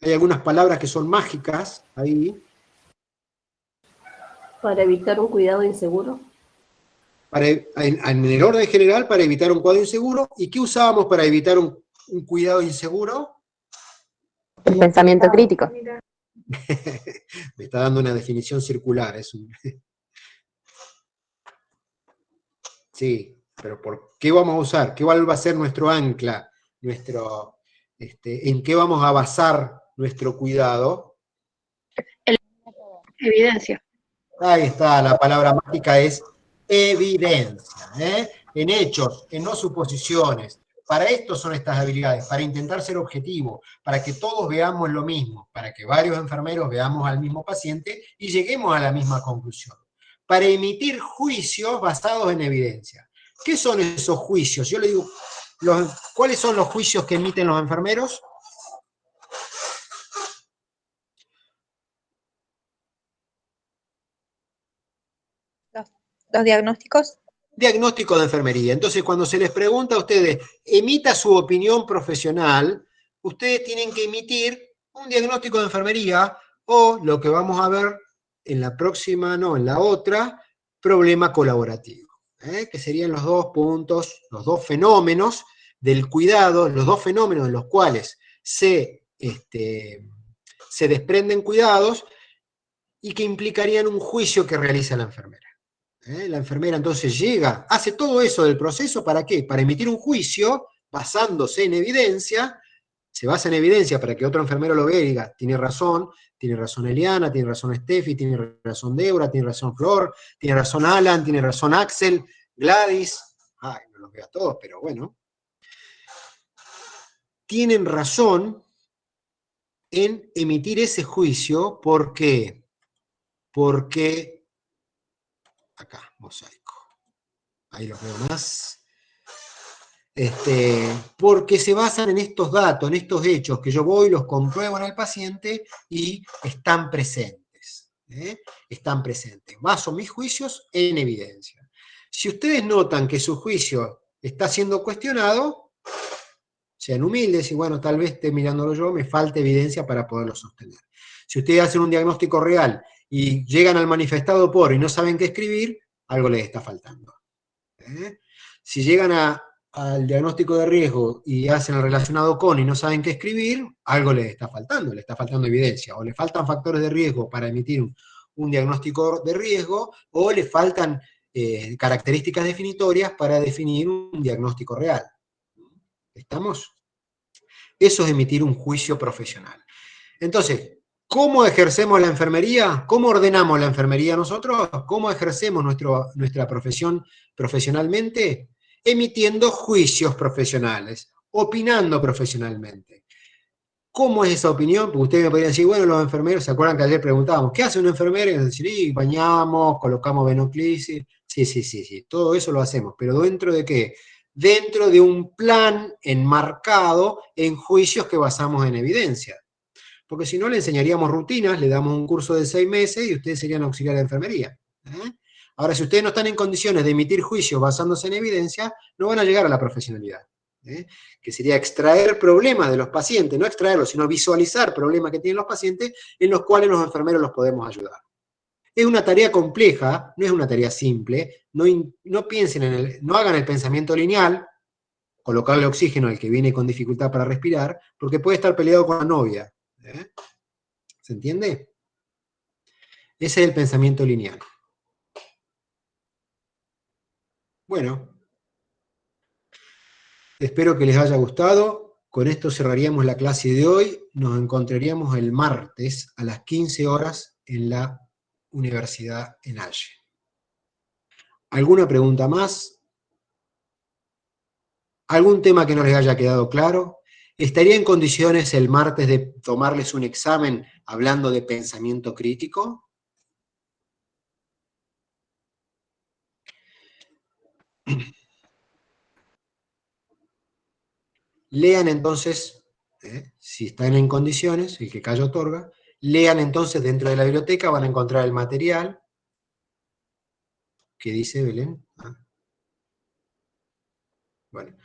Hay algunas palabras que son mágicas ahí. Para evitar un cuidado inseguro. En el orden general, para evitar un cuadro inseguro. ¿Y qué usábamos para evitar un cuidado inseguro? El pensamiento crítico. Me está dando una definición circular. Sí, pero ¿por qué vamos a usar? ¿Qué va a ser nuestro ancla? ¿En qué vamos a basar nuestro cuidado? Evidencia. Ahí está, la palabra mágica es evidencia, en hechos, en no suposiciones. Para esto son estas habilidades, para intentar ser objetivo, para que todos veamos lo mismo, para que varios enfermeros veamos al mismo paciente y lleguemos a la misma conclusión. Para emitir juicios basados en evidencia. ¿Qué son esos juicios? Yo le digo, ¿cuáles son los juicios que emiten los enfermeros? ¿Los diagnósticos? Diagnóstico de enfermería. Entonces, cuando se les pregunta a ustedes, emita su opinión profesional, ustedes tienen que emitir un diagnóstico de enfermería o lo que vamos a ver en la próxima, no, en la otra, problema colaborativo, que serían los dos puntos, los dos fenómenos del cuidado, los dos fenómenos en los cuales se desprenden cuidados y que implicarían un juicio que realiza la enfermera. La enfermera entonces llega, hace todo eso del proceso, ¿para qué? Para emitir un juicio basándose en evidencia, se basa en evidencia para que otro enfermero lo vea y diga, tiene razón Eliana, tiene razón Steffi, tiene razón Débora, tiene razón Flor, tiene razón Alan, tiene razón Axel, Gladys, no los veo a todos, pero bueno. Tienen razón en emitir ese juicio, ¿por qué? Porque acá, mosaico. Ahí los veo más. Porque se basan en estos datos, en estos hechos, que yo voy, los compruebo en el paciente y están presentes. Están presentes. Baso mis juicios en evidencia. Si ustedes notan que su juicio está siendo cuestionado, sean humildes y bueno, tal vez esté mirándolo yo, me falta evidencia para poderlo sostener. Si ustedes hacen un diagnóstico real y llegan al manifestado por y no saben qué escribir, algo les está faltando. Si llegan al diagnóstico de riesgo y hacen el relacionado con y no saben qué escribir, algo les está faltando evidencia, o le faltan factores de riesgo para emitir un diagnóstico de riesgo, o le faltan características definitorias para definir un diagnóstico real. ¿Estamos? Eso es emitir un juicio profesional. Entonces, ¿cómo ejercemos la enfermería? ¿Cómo ordenamos la enfermería nosotros? ¿Cómo ejercemos nuestra profesión profesionalmente? Emitiendo juicios profesionales, opinando profesionalmente. ¿Cómo es esa opinión? Porque ustedes me podrían decir, bueno, los enfermeros, ¿se acuerdan que ayer preguntábamos, ¿qué hace un enfermero? Y nos decían, sí, bañamos, colocamos venoclisis, sí, todo eso lo hacemos, pero ¿dentro de qué? Dentro de un plan enmarcado en juicios que basamos en evidencia. Porque si no, le enseñaríamos rutinas, le damos un curso de 6 meses y ustedes serían auxiliares de enfermería. Ahora, si ustedes no están en condiciones de emitir juicios basándose en evidencia, no van a llegar a la profesionalidad. Que sería extraer problemas de los pacientes, no extraerlos, sino visualizar problemas que tienen los pacientes en los cuales los enfermeros los podemos ayudar. Es una tarea compleja, no es una tarea simple, no piensen no hagan el pensamiento lineal, colocarle oxígeno al que viene con dificultad para respirar, porque puede estar peleado con la novia. ¿Se entiende? Ese es el pensamiento lineal. Bueno. Espero que les haya gustado. Con esto cerraríamos la clase de hoy. Nos encontraríamos el martes a las 15 horas en la Universidad Enalche. ¿Alguna pregunta más? ¿Algún tema que no les haya quedado claro? ¿Estaría en condiciones el martes de tomarles un examen hablando de pensamiento crítico? Lean entonces, si están en condiciones, el que Cayo otorga, lean entonces dentro de la biblioteca, van a encontrar el material. ¿Qué dice Belén? Bueno.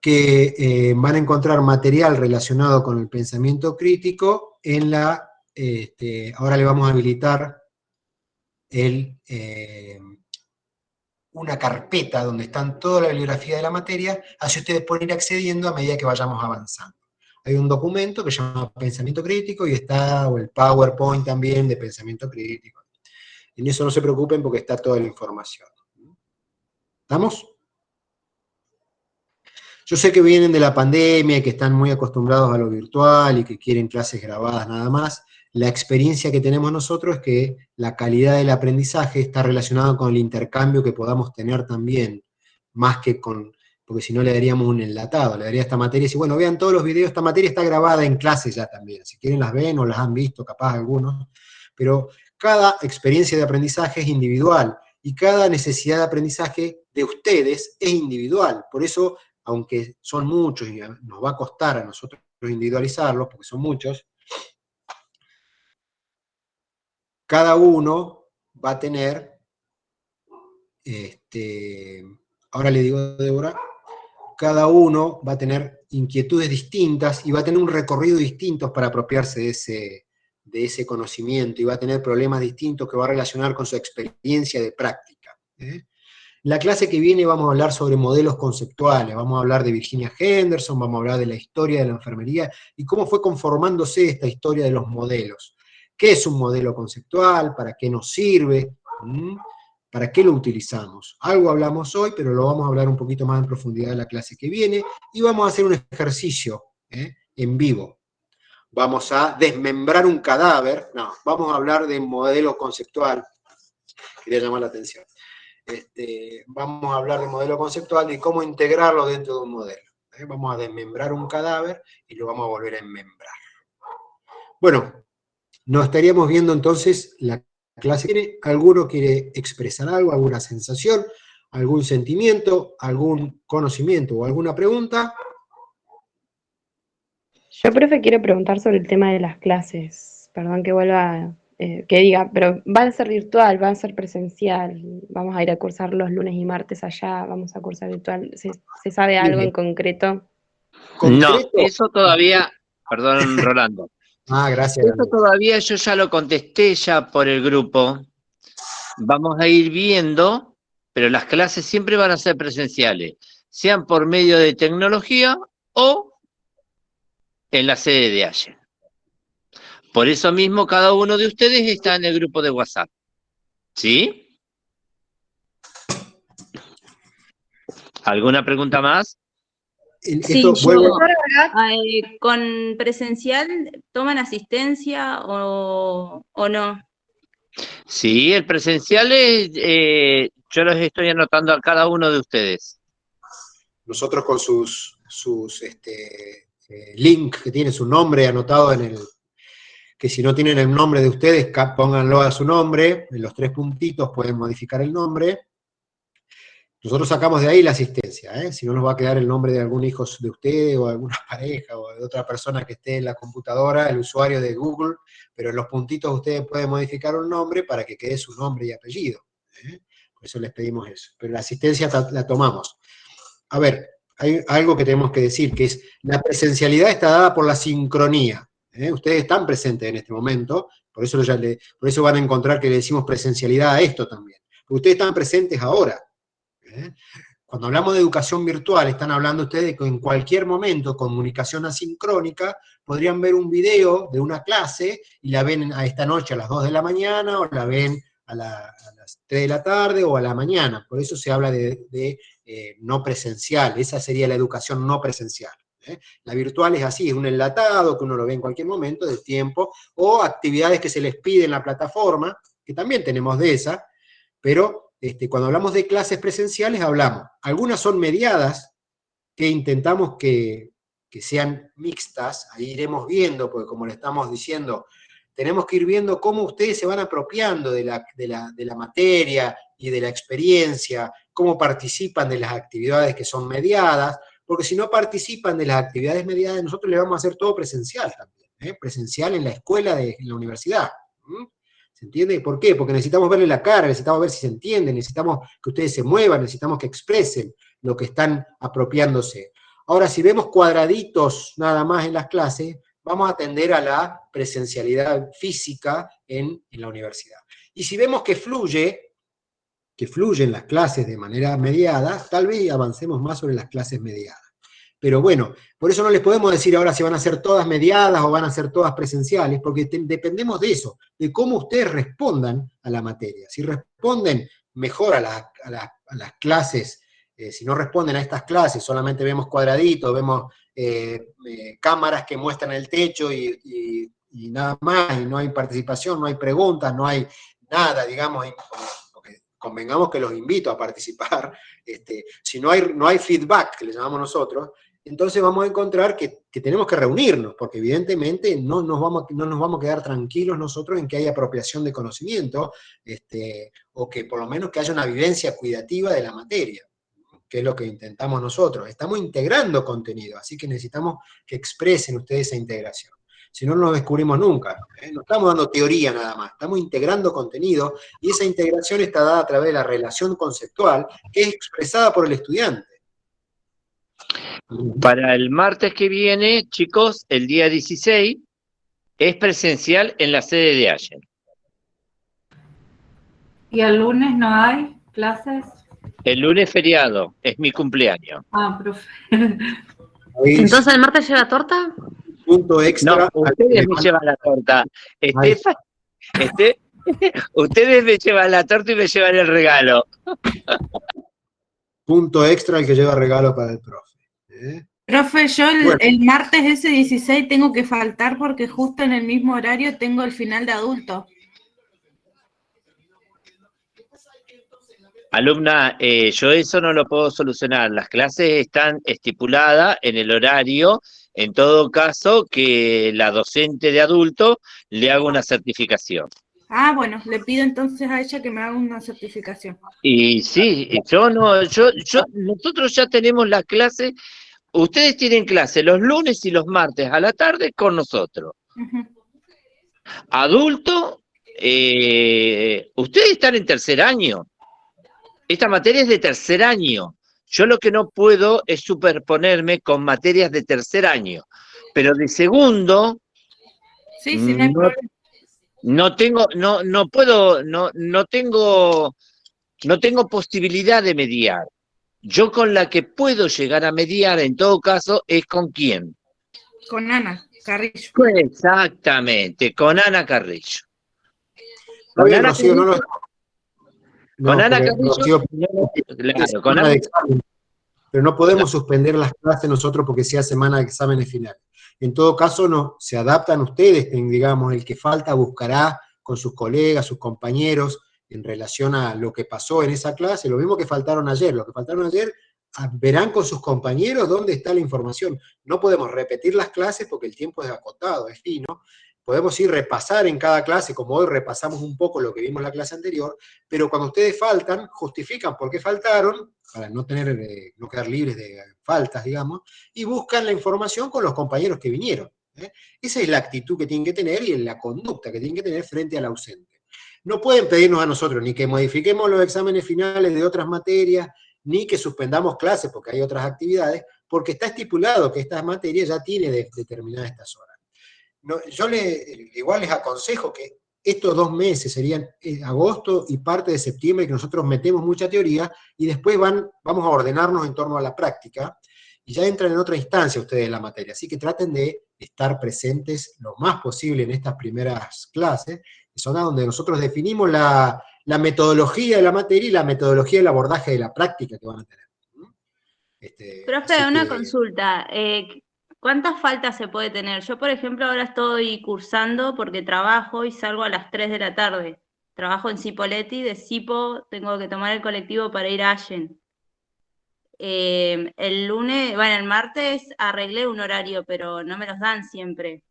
Que van a encontrar material relacionado con el pensamiento crítico en la, ahora le vamos a habilitar una carpeta donde están toda la bibliografía de la materia, así ustedes pueden ir accediendo a medida que vayamos avanzando. Hay un documento que se llama Pensamiento Crítico y está el PowerPoint también de Pensamiento Crítico. En eso no se preocupen porque está toda la información. ¿Estamos? Yo sé que vienen de la pandemia y que están muy acostumbrados a lo virtual y que quieren clases grabadas nada más. La experiencia que tenemos nosotros es que la calidad del aprendizaje está relacionada con el intercambio que podamos tener también, más que con, porque si no le daríamos un enlatado, le daría esta materia y decir, bueno, vean todos los videos, esta materia está grabada en clase ya también, si quieren las ven o las han visto, capaz algunos, pero cada experiencia de aprendizaje es individual y cada necesidad de aprendizaje de ustedes es individual, por eso, aunque son muchos y nos va a costar a nosotros individualizarlos, porque son muchos, cada uno va a tener, ahora le digo a Débora, cada uno va a tener inquietudes distintas y va a tener un recorrido distinto para apropiarse de ese conocimiento y va a tener problemas distintos que va a relacionar con su experiencia de práctica. En la clase que viene vamos a hablar sobre modelos conceptuales, vamos a hablar de Virginia Henderson, vamos a hablar de la historia de la enfermería y cómo fue conformándose esta historia de los modelos. ¿Qué es un modelo conceptual? ¿Para qué nos sirve? ¿Para qué lo utilizamos? Algo hablamos hoy, pero lo vamos a hablar un poquito más en profundidad en la clase que viene, y vamos a hacer un ejercicio en vivo. Vamos a desmembrar un cadáver, no, vamos a hablar de modelo conceptual, quería llamar la atención. Vamos a hablar de modelo conceptual y cómo integrarlo dentro de un modelo. Vamos a desmembrar un cadáver y lo vamos a volver a enmembrar. Bueno, nos estaríamos viendo entonces la clase que viene. ¿Alguno quiere expresar algo, alguna sensación, algún sentimiento, algún conocimiento o alguna pregunta? Yo, profe, quiero preguntar sobre el tema de las clases. Perdón que vuelva, que diga, pero ¿va a ser virtual, va a ser presencial? ¿Vamos a ir a cursar los lunes y martes allá? ¿Vamos a cursar virtual? ¿Se sabe algo en concreto? No, eso todavía, perdón, Rolando. Gracias. Eso todavía yo ya lo contesté ya por el grupo. Vamos a ir viendo, pero las clases siempre van a ser presenciales, sean por medio de tecnología o en la sede de Ayer. Por eso mismo cada uno de ustedes está en el grupo de WhatsApp. ¿Sí? ¿Alguna pregunta más? esto vuelvo... ¿Con presencial toman asistencia o no? Sí, el presencial yo los estoy anotando a cada uno de ustedes. Nosotros con sus link que tiene su nombre anotado en el... que si no tienen el nombre de ustedes, pónganlo a su nombre, en los 3 puntitos pueden modificar el nombre. Nosotros sacamos de ahí la asistencia, si no nos va a quedar el nombre de algún hijo de ustedes, o de alguna pareja, o de otra persona que esté en la computadora, el usuario de Google, pero en los puntitos ustedes pueden modificar un nombre para que quede su nombre y apellido. Por eso les pedimos eso. Pero la asistencia la tomamos. A ver, hay algo que tenemos que decir, que es la presencialidad está dada por la sincronía. Ustedes están presentes en este momento, por eso van a encontrar que le decimos presencialidad a esto también. Porque ustedes están presentes ahora. Cuando hablamos de educación virtual, están hablando ustedes de que en cualquier momento, comunicación asincrónica, podrían ver un video de una clase y la ven a esta noche a las 2 de la mañana, o la ven a las 3 de la tarde o a la mañana. Por eso se habla de no presencial. Esa sería la educación no presencial. La virtual es así, es un enlatado que uno lo ve en cualquier momento del tiempo, o actividades que se les pide en la plataforma, que también tenemos de esa, pero cuando hablamos de clases presenciales hablamos, algunas son mediadas, que intentamos que sean mixtas, ahí iremos viendo, porque como le estamos diciendo, tenemos que ir viendo cómo ustedes se van apropiando de la materia y de la experiencia, cómo participan de las actividades que son mediadas, porque si no participan de las actividades mediadas, nosotros les vamos a hacer todo presencial también, presencial en la escuela, en la universidad. ¿Se entiende? ¿Por qué? Porque necesitamos verle la cara, necesitamos ver si se entienden, necesitamos que ustedes se muevan, necesitamos que expresen lo que están apropiándose. Ahora, si vemos cuadraditos nada más en las clases, vamos a tender a la presencialidad física en la universidad. Y si vemos que fluyen las clases de manera mediada, tal vez avancemos más sobre las clases mediadas. Pero bueno, por eso no les podemos decir ahora si van a ser todas mediadas o van a ser todas presenciales, porque dependemos de eso, de cómo ustedes respondan a la materia. Si responden mejor a las clases, si no responden a estas clases, solamente vemos cuadraditos, vemos cámaras que muestran el techo y nada más, y no hay participación, no hay preguntas, no hay nada, digamos, porque convengamos que los invito a participar, si no hay feedback, que le llamamos nosotros, entonces vamos a encontrar que tenemos que reunirnos, porque evidentemente no nos vamos a quedar tranquilos nosotros en que haya apropiación de conocimiento, o que por lo menos que haya una vivencia cuidativa de la materia, que es lo que intentamos nosotros. Estamos integrando contenido, así que necesitamos que expresen ustedes esa integración. Si no, no lo descubrimos nunca. No estamos dando teoría nada más, estamos integrando contenido, y esa integración está dada a través de la relación conceptual, que es expresada por el estudiante. Para el martes que viene, chicos, el día 16, es presencial en la sede de Allen. ¿Y el lunes no hay clases? El lunes feriado, es mi cumpleaños. Ah, profe. ¿Entonces el martes lleva torta? Punto extra. No, ustedes me llevan la torta. Ustedes me llevan la torta y me llevan el regalo. Punto extra el que lleva regalo para el profe. Profe, yo el martes ese 16 tengo que faltar porque justo en el mismo horario tengo el final de adulto. Alumna, yo eso no lo puedo solucionar. Las clases están estipuladas en el horario, en todo caso que la docente de adulto le haga una certificación. Ah, bueno, le pido entonces a ella que me haga una certificación. Y sí, nosotros ya tenemos la clase, ustedes tienen clase los lunes y los martes a la tarde con nosotros. Adulto, ustedes están en tercer año. Esta materia es de tercer año. Yo lo que no puedo es superponerme con materias de tercer año, pero de segundo, sí, no hay problema. No tengo posibilidad de mediar. Yo con la que puedo llegar a mediar, en todo caso, es ¿con quién? Con Ana Carrillo. Exactamente, con Ana Carrillo. Con Ana Carrillo. Con Ana Carrillo, claro, con Ana. pero no podemos suspender las clases nosotros porque sea semana de exámenes finales. En todo caso, no, se adaptan ustedes, digamos, el que falta buscará con sus colegas, sus compañeros, en relación a lo que pasó en esa clase, lo mismo que faltaron ayer. Lo que faltaron ayer, verán con sus compañeros dónde está la información. No podemos repetir las clases porque el tiempo es acotado, es fino. Podemos ir repasar en cada clase, como hoy repasamos un poco lo que vimos en la clase anterior, pero cuando ustedes faltan, justifican por qué faltaron, para no quedar libres de faltas, digamos, y buscan la información con los compañeros que vinieron. Esa es la actitud que tienen que tener y la conducta que tienen que tener frente al ausente. No pueden pedirnos a nosotros ni que modifiquemos los exámenes finales de otras materias, ni que suspendamos clases porque hay otras actividades, porque está estipulado que estas materias ya tienen determinadas estas horas. No, yo igual les aconsejo que estos 2 meses serían agosto y parte de septiembre, que nosotros metemos mucha teoría, y después vamos a ordenarnos en torno a la práctica, y ya entran en otra instancia ustedes en la materia. Así que traten de estar presentes lo más posible en estas primeras clases, que son donde nosotros definimos la metodología de la materia y la metodología del abordaje de la práctica que van a tener. Profe, una consulta. ¿Cuántas faltas se puede tener? Yo, por ejemplo, ahora estoy cursando porque trabajo y salgo a las 3 de la tarde. Trabajo en Cipolletti, de Cipo tengo que tomar el colectivo para ir a Allen. El lunes, bueno, el martes arreglé un horario, pero no me los dan siempre.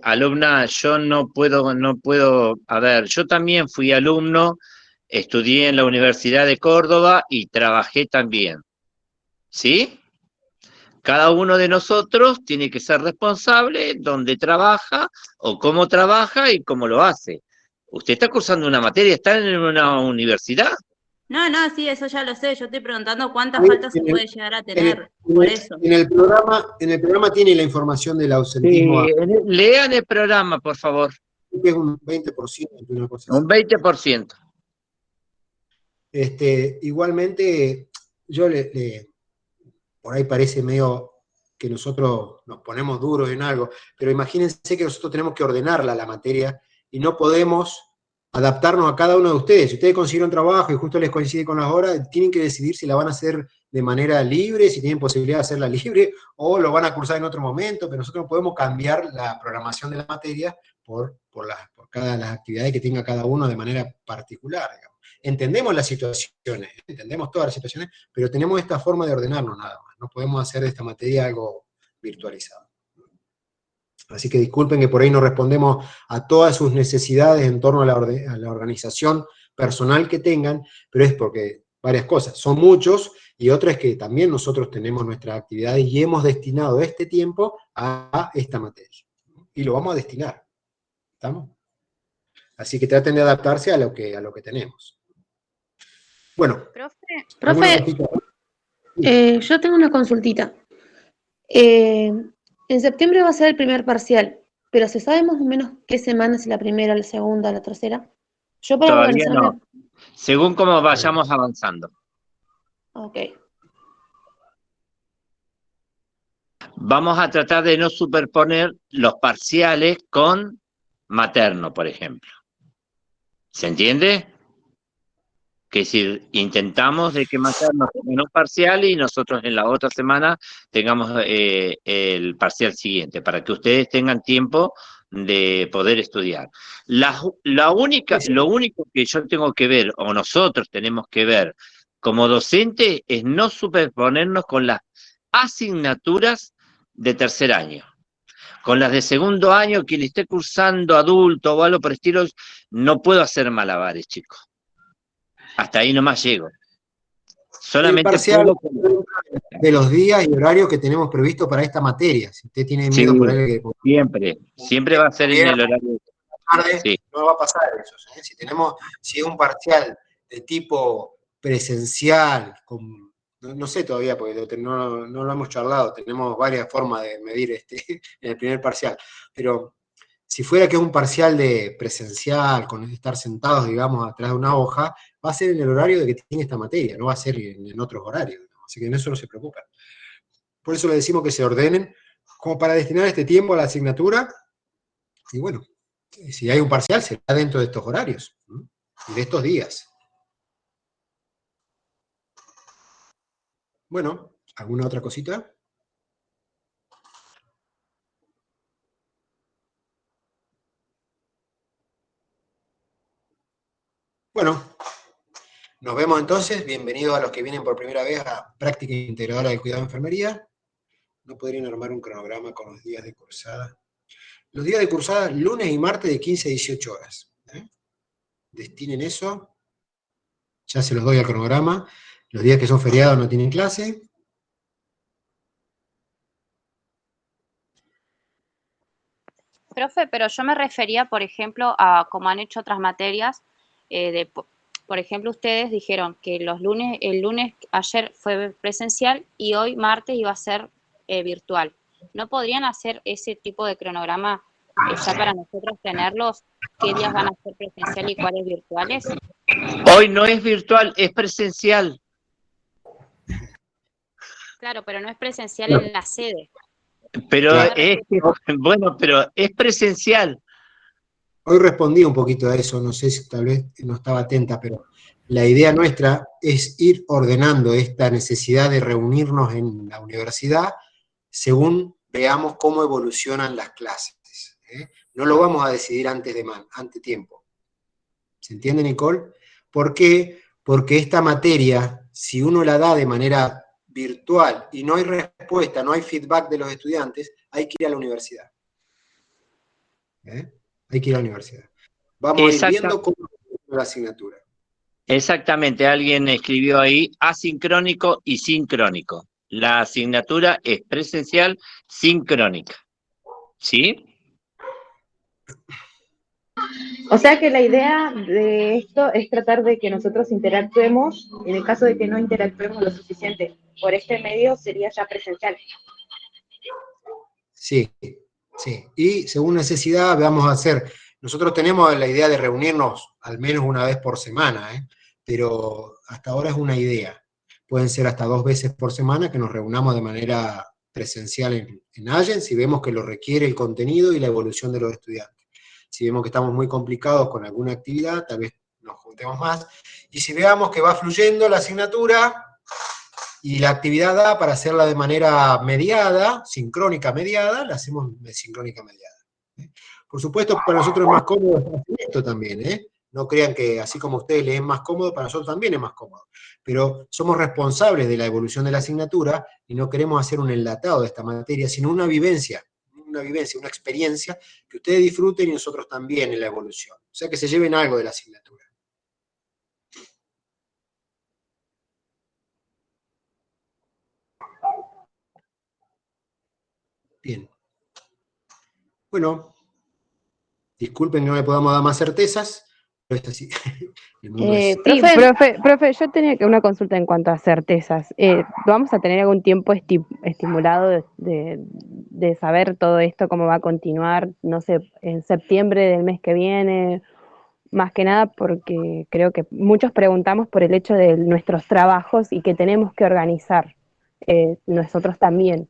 Alumna, yo no puedo, a ver, yo también fui alumno, estudié en la Universidad de Córdoba y trabajé también, ¿sí? Cada uno de nosotros tiene que ser responsable donde trabaja o cómo trabaja y cómo lo hace. Usted está cursando una materia, está en una universidad. No, sí, eso ya lo sé. Yo estoy preguntando cuántas faltas se puede llegar a tener, por eso. En el programa tiene la información del ausentismo. Sí, lean el programa, por favor. Es un 20%. Una cosa un 20%. Igualmente, yo por ahí parece medio que nosotros nos ponemos duros en algo, pero imagínense que nosotros tenemos que ordenarla la materia y no podemos adaptarnos a cada uno de ustedes. Si ustedes consiguieron trabajo y justo les coincide con las horas, tienen que decidir si la van a hacer de manera libre, si tienen posibilidad de hacerla libre, o lo van a cursar en otro momento, pero nosotros no podemos cambiar la programación de la materia por las actividades que tenga cada uno de manera particular, digamos. Entendemos las situaciones, entendemos todas las situaciones, pero tenemos esta forma de ordenarnos nada más. No podemos hacer de esta materia algo virtualizado. Así que disculpen que por ahí no respondemos a todas sus necesidades en torno a la organización personal que tengan, pero es porque varias cosas. Son muchos, y otra es que también nosotros tenemos nuestras actividades y hemos destinado este tiempo a esta materia. Y lo vamos a destinar. ¿Estamos? Así que traten de adaptarse a lo que tenemos. Bueno. Profe, yo tengo una consultita. En septiembre va a ser el primer parcial, pero ¿se sabe más o menos qué semana, si la primera, la segunda, la tercera? Yo para Todavía organizarme... no. Según cómo vayamos avanzando. Ok. Vamos a tratar de no superponer los parciales con materno, por ejemplo. ¿Se entiende? Que si intentamos de que materno tenga un parcial y nosotros en la otra semana tengamos el parcial siguiente, para que ustedes tengan tiempo de poder estudiar. Lo único que yo tengo que ver, o nosotros tenemos que ver como docente, es no superponernos con las asignaturas de tercer año. Con las de segundo año, quien esté cursando adulto o algo por el estilo, no puedo hacer malabares, chicos. Hasta ahí nomás llego. Solamente el parcial de los días y horarios que tenemos previsto para esta materia. Si usted tiene miedo por ahí... Siempre va a ser en el horario. Sí. No va a pasar eso. Si es un parcial de tipo presencial, no sé todavía, porque no lo hemos charlado, tenemos varias formas de medir en el primer parcial, pero si fuera que es un parcial de presencial, con estar sentados, digamos, atrás de una hoja, va a ser en el horario de que tiene esta materia, no va a ser en otros horarios, ¿no? Así que en eso no se preocupen. Por eso le decimos que se ordenen, como para destinar este tiempo a la asignatura, y bueno, si hay un parcial, será dentro de estos horarios, ¿no? Y de estos días. Bueno, ¿alguna otra cosita? Bueno, nos vemos entonces. Bienvenidos a los que vienen por primera vez a Práctica Integradora del Cuidado de Enfermería. ¿No podrían armar un cronograma con los días de cursada? Los días de cursada, lunes y martes de 15 a 18 horas. Destinen eso. Ya se los doy al cronograma. Los días que son feriados no tienen clase. Profe, pero yo me refería, por ejemplo, a como han hecho otras materias, por ejemplo, ustedes dijeron que el lunes ayer fue presencial y hoy martes iba a ser virtual. ¿No podrían hacer ese tipo de cronograma ya para nosotros tenerlos? ¿Qué días van a ser presencial y cuáles virtuales? Hoy no es virtual, es presencial. Claro, pero no es presencial en la sede. Pero Claro. pero es presencial. Hoy respondí un poquito a eso, no sé si tal vez no estaba atenta, pero la idea nuestra es ir ordenando esta necesidad de reunirnos en la universidad según veamos cómo evolucionan las clases. No lo vamos a decidir ante tiempo. ¿Se entiende, Nicole? ¿Por qué? Porque esta materia, si uno la da de manera virtual y no hay respuesta, no hay feedback de los estudiantes, hay que ir a la universidad. Hay que ir a la universidad. Vamos a ir viendo cómo funciona la asignatura. Exactamente, alguien escribió ahí asincrónico y sincrónico. La asignatura es presencial, sincrónica. ¿Sí? O sea que la idea de esto es tratar de que nosotros interactuemos, en el caso de que no interactuemos lo suficiente por este medio, sería ya presencial. Sí, sí. Y según necesidad vamos a hacer, nosotros tenemos la idea de reunirnos al menos una vez por semana, pero hasta ahora es una idea. Pueden ser hasta 2 veces por semana que nos reunamos de manera presencial en Allen, si vemos que lo requiere el contenido y la evolución de los estudiantes. Si vemos que estamos muy complicados con alguna actividad, tal vez nos juntemos más. Y si veamos que va fluyendo la asignatura y la actividad da para hacerla de manera mediada, sincrónica mediada, la hacemos sincrónica mediada. Por supuesto, para nosotros es más cómodo hacer esto también, No crean que así como a ustedes les es más cómodo, para nosotros también es más cómodo. Pero somos responsables de la evolución de la asignatura y no queremos hacer un enlatado de esta materia, sino una vivencia, una experiencia que ustedes disfruten y nosotros también en la evolución. O sea, que se lleven algo de la asignatura. Bien. Bueno, disculpen que no le podamos dar más certezas, pero es así. Profe, yo tenía una consulta en cuanto a certezas. ¿Vamos a tener algún tiempo estimulado de saber todo esto, cómo va a continuar, no sé, en septiembre del mes que viene? Más que nada porque creo que muchos preguntamos por el hecho de nuestros trabajos y que tenemos que organizar nosotros también.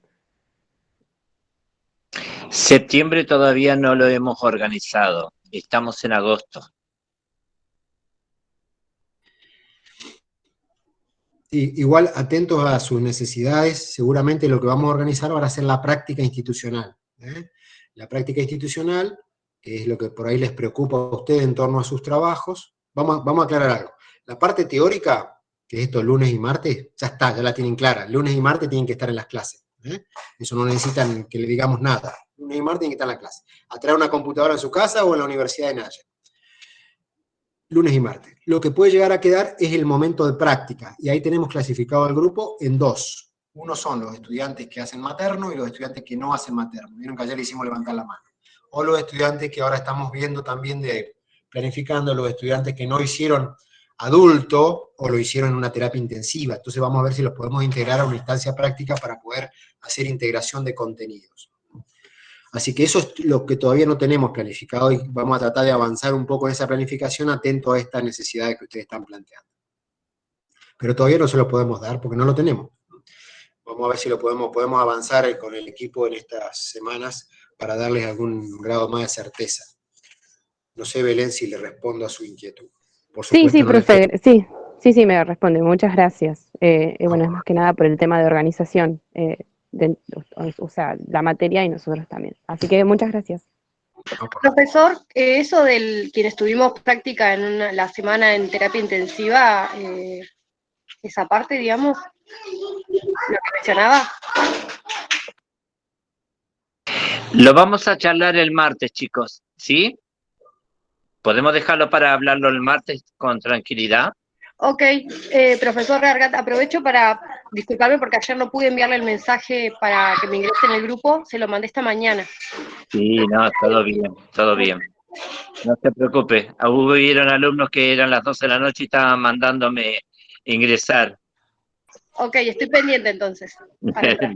Septiembre todavía no lo hemos organizado, estamos en agosto. Igual, atentos a sus necesidades, seguramente lo que vamos a organizar va a ser la práctica institucional. La práctica institucional, que es lo que por ahí les preocupa a ustedes en torno a sus trabajos. Vamos a aclarar algo. La parte teórica, que es esto lunes y martes, ya está, ya la tienen clara. Lunes y martes tienen que estar en las clases. Eso no necesitan que le digamos nada. Lunes y martes tienen que estar en la clase. A traer una computadora en su casa o en la Universidad de Nayarit. Lunes y martes. Lo que puede llegar a quedar es el momento de práctica, y ahí tenemos clasificado al grupo en 2. Uno son los estudiantes que hacen materno y los estudiantes que no hacen materno. Vieron que ayer le hicimos levantar la mano. O los estudiantes que ahora estamos viendo también planificando, los estudiantes que no hicieron adulto o lo hicieron en una terapia intensiva. Entonces vamos a ver si los podemos integrar a una instancia práctica para poder hacer integración de contenidos. Así que eso es lo que todavía no tenemos planificado y vamos a tratar de avanzar un poco en esa planificación atento a estas necesidades que ustedes están planteando. Pero todavía no se lo podemos dar porque no lo tenemos. Vamos a ver si lo podemos avanzar con el equipo en estas semanas para darles algún grado más de certeza. No sé, Belén, si le respondo a su inquietud. Por supuesto, Sí, profe, sí. Sí, me responde, muchas gracias. Bueno, es más que nada por el tema de organización, o sea, la materia y nosotros también. Así que muchas gracias. Profesor, eso del quienes tuvimos práctica en la semana en terapia intensiva, esa parte, digamos, lo que mencionaba. Lo vamos a charlar el martes, chicos, ¿sí? ¿Podemos dejarlo para hablarlo el martes con tranquilidad? Ok, profesor Gargat, aprovecho para disculparme porque ayer no pude enviarle el mensaje para que me ingrese en el grupo, se lo mandé esta mañana. Sí, no, todo bien, todo bien. No se preocupe, hubieron alumnos que eran las 12 de la noche y estaban mandándome ingresar. Ok, estoy pendiente entonces.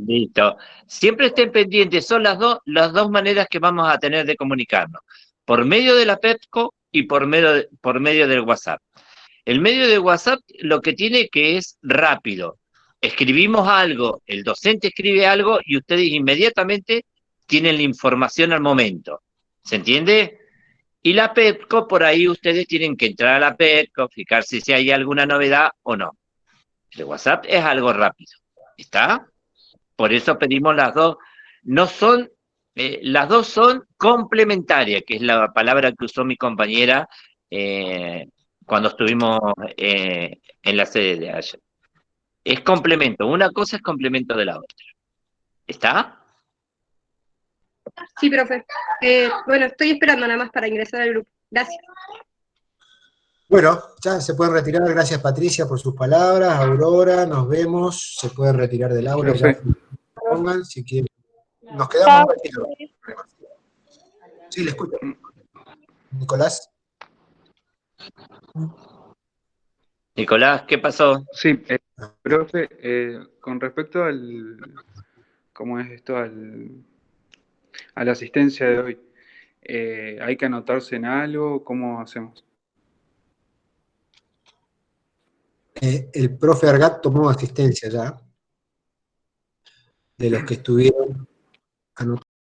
Listo. Siempre estén pendientes, son las dos maneras que vamos a tener de comunicarnos. Por medio de la PEPCO y por medio del WhatsApp. El medio de WhatsApp lo que tiene que es rápido. Escribimos algo, el docente escribe algo y ustedes inmediatamente tienen la información al momento. ¿Se entiende? Y la PEPCO, por ahí ustedes tienen que entrar a la PEPCO, fijarse si hay alguna novedad o no. El WhatsApp es algo rápido. ¿Está? Por eso pedimos las dos. No son, las dos son complementarias, que es la palabra que usó mi compañera cuando estuvimos en la sede de ayer. Es complemento, una cosa es complemento de la otra. ¿Está? Sí, profe. Bueno, estoy esperando nada más para ingresar al grupo. Gracias. Bueno, ya se pueden retirar. Gracias, Patricia, por sus palabras. Aurora, nos vemos. Se pueden retirar del aula. Ya pongan, si quieren. Nos quedamos un ratito. Sí, le escucho. Nicolás. Nicolás, ¿qué pasó? Sí, profe, con respecto ¿cómo es esto? A la asistencia de hoy, ¿hay que anotarse en algo? ¿Cómo hacemos? El profe Argat tomó asistencia ya, de los que estuvieron anotados.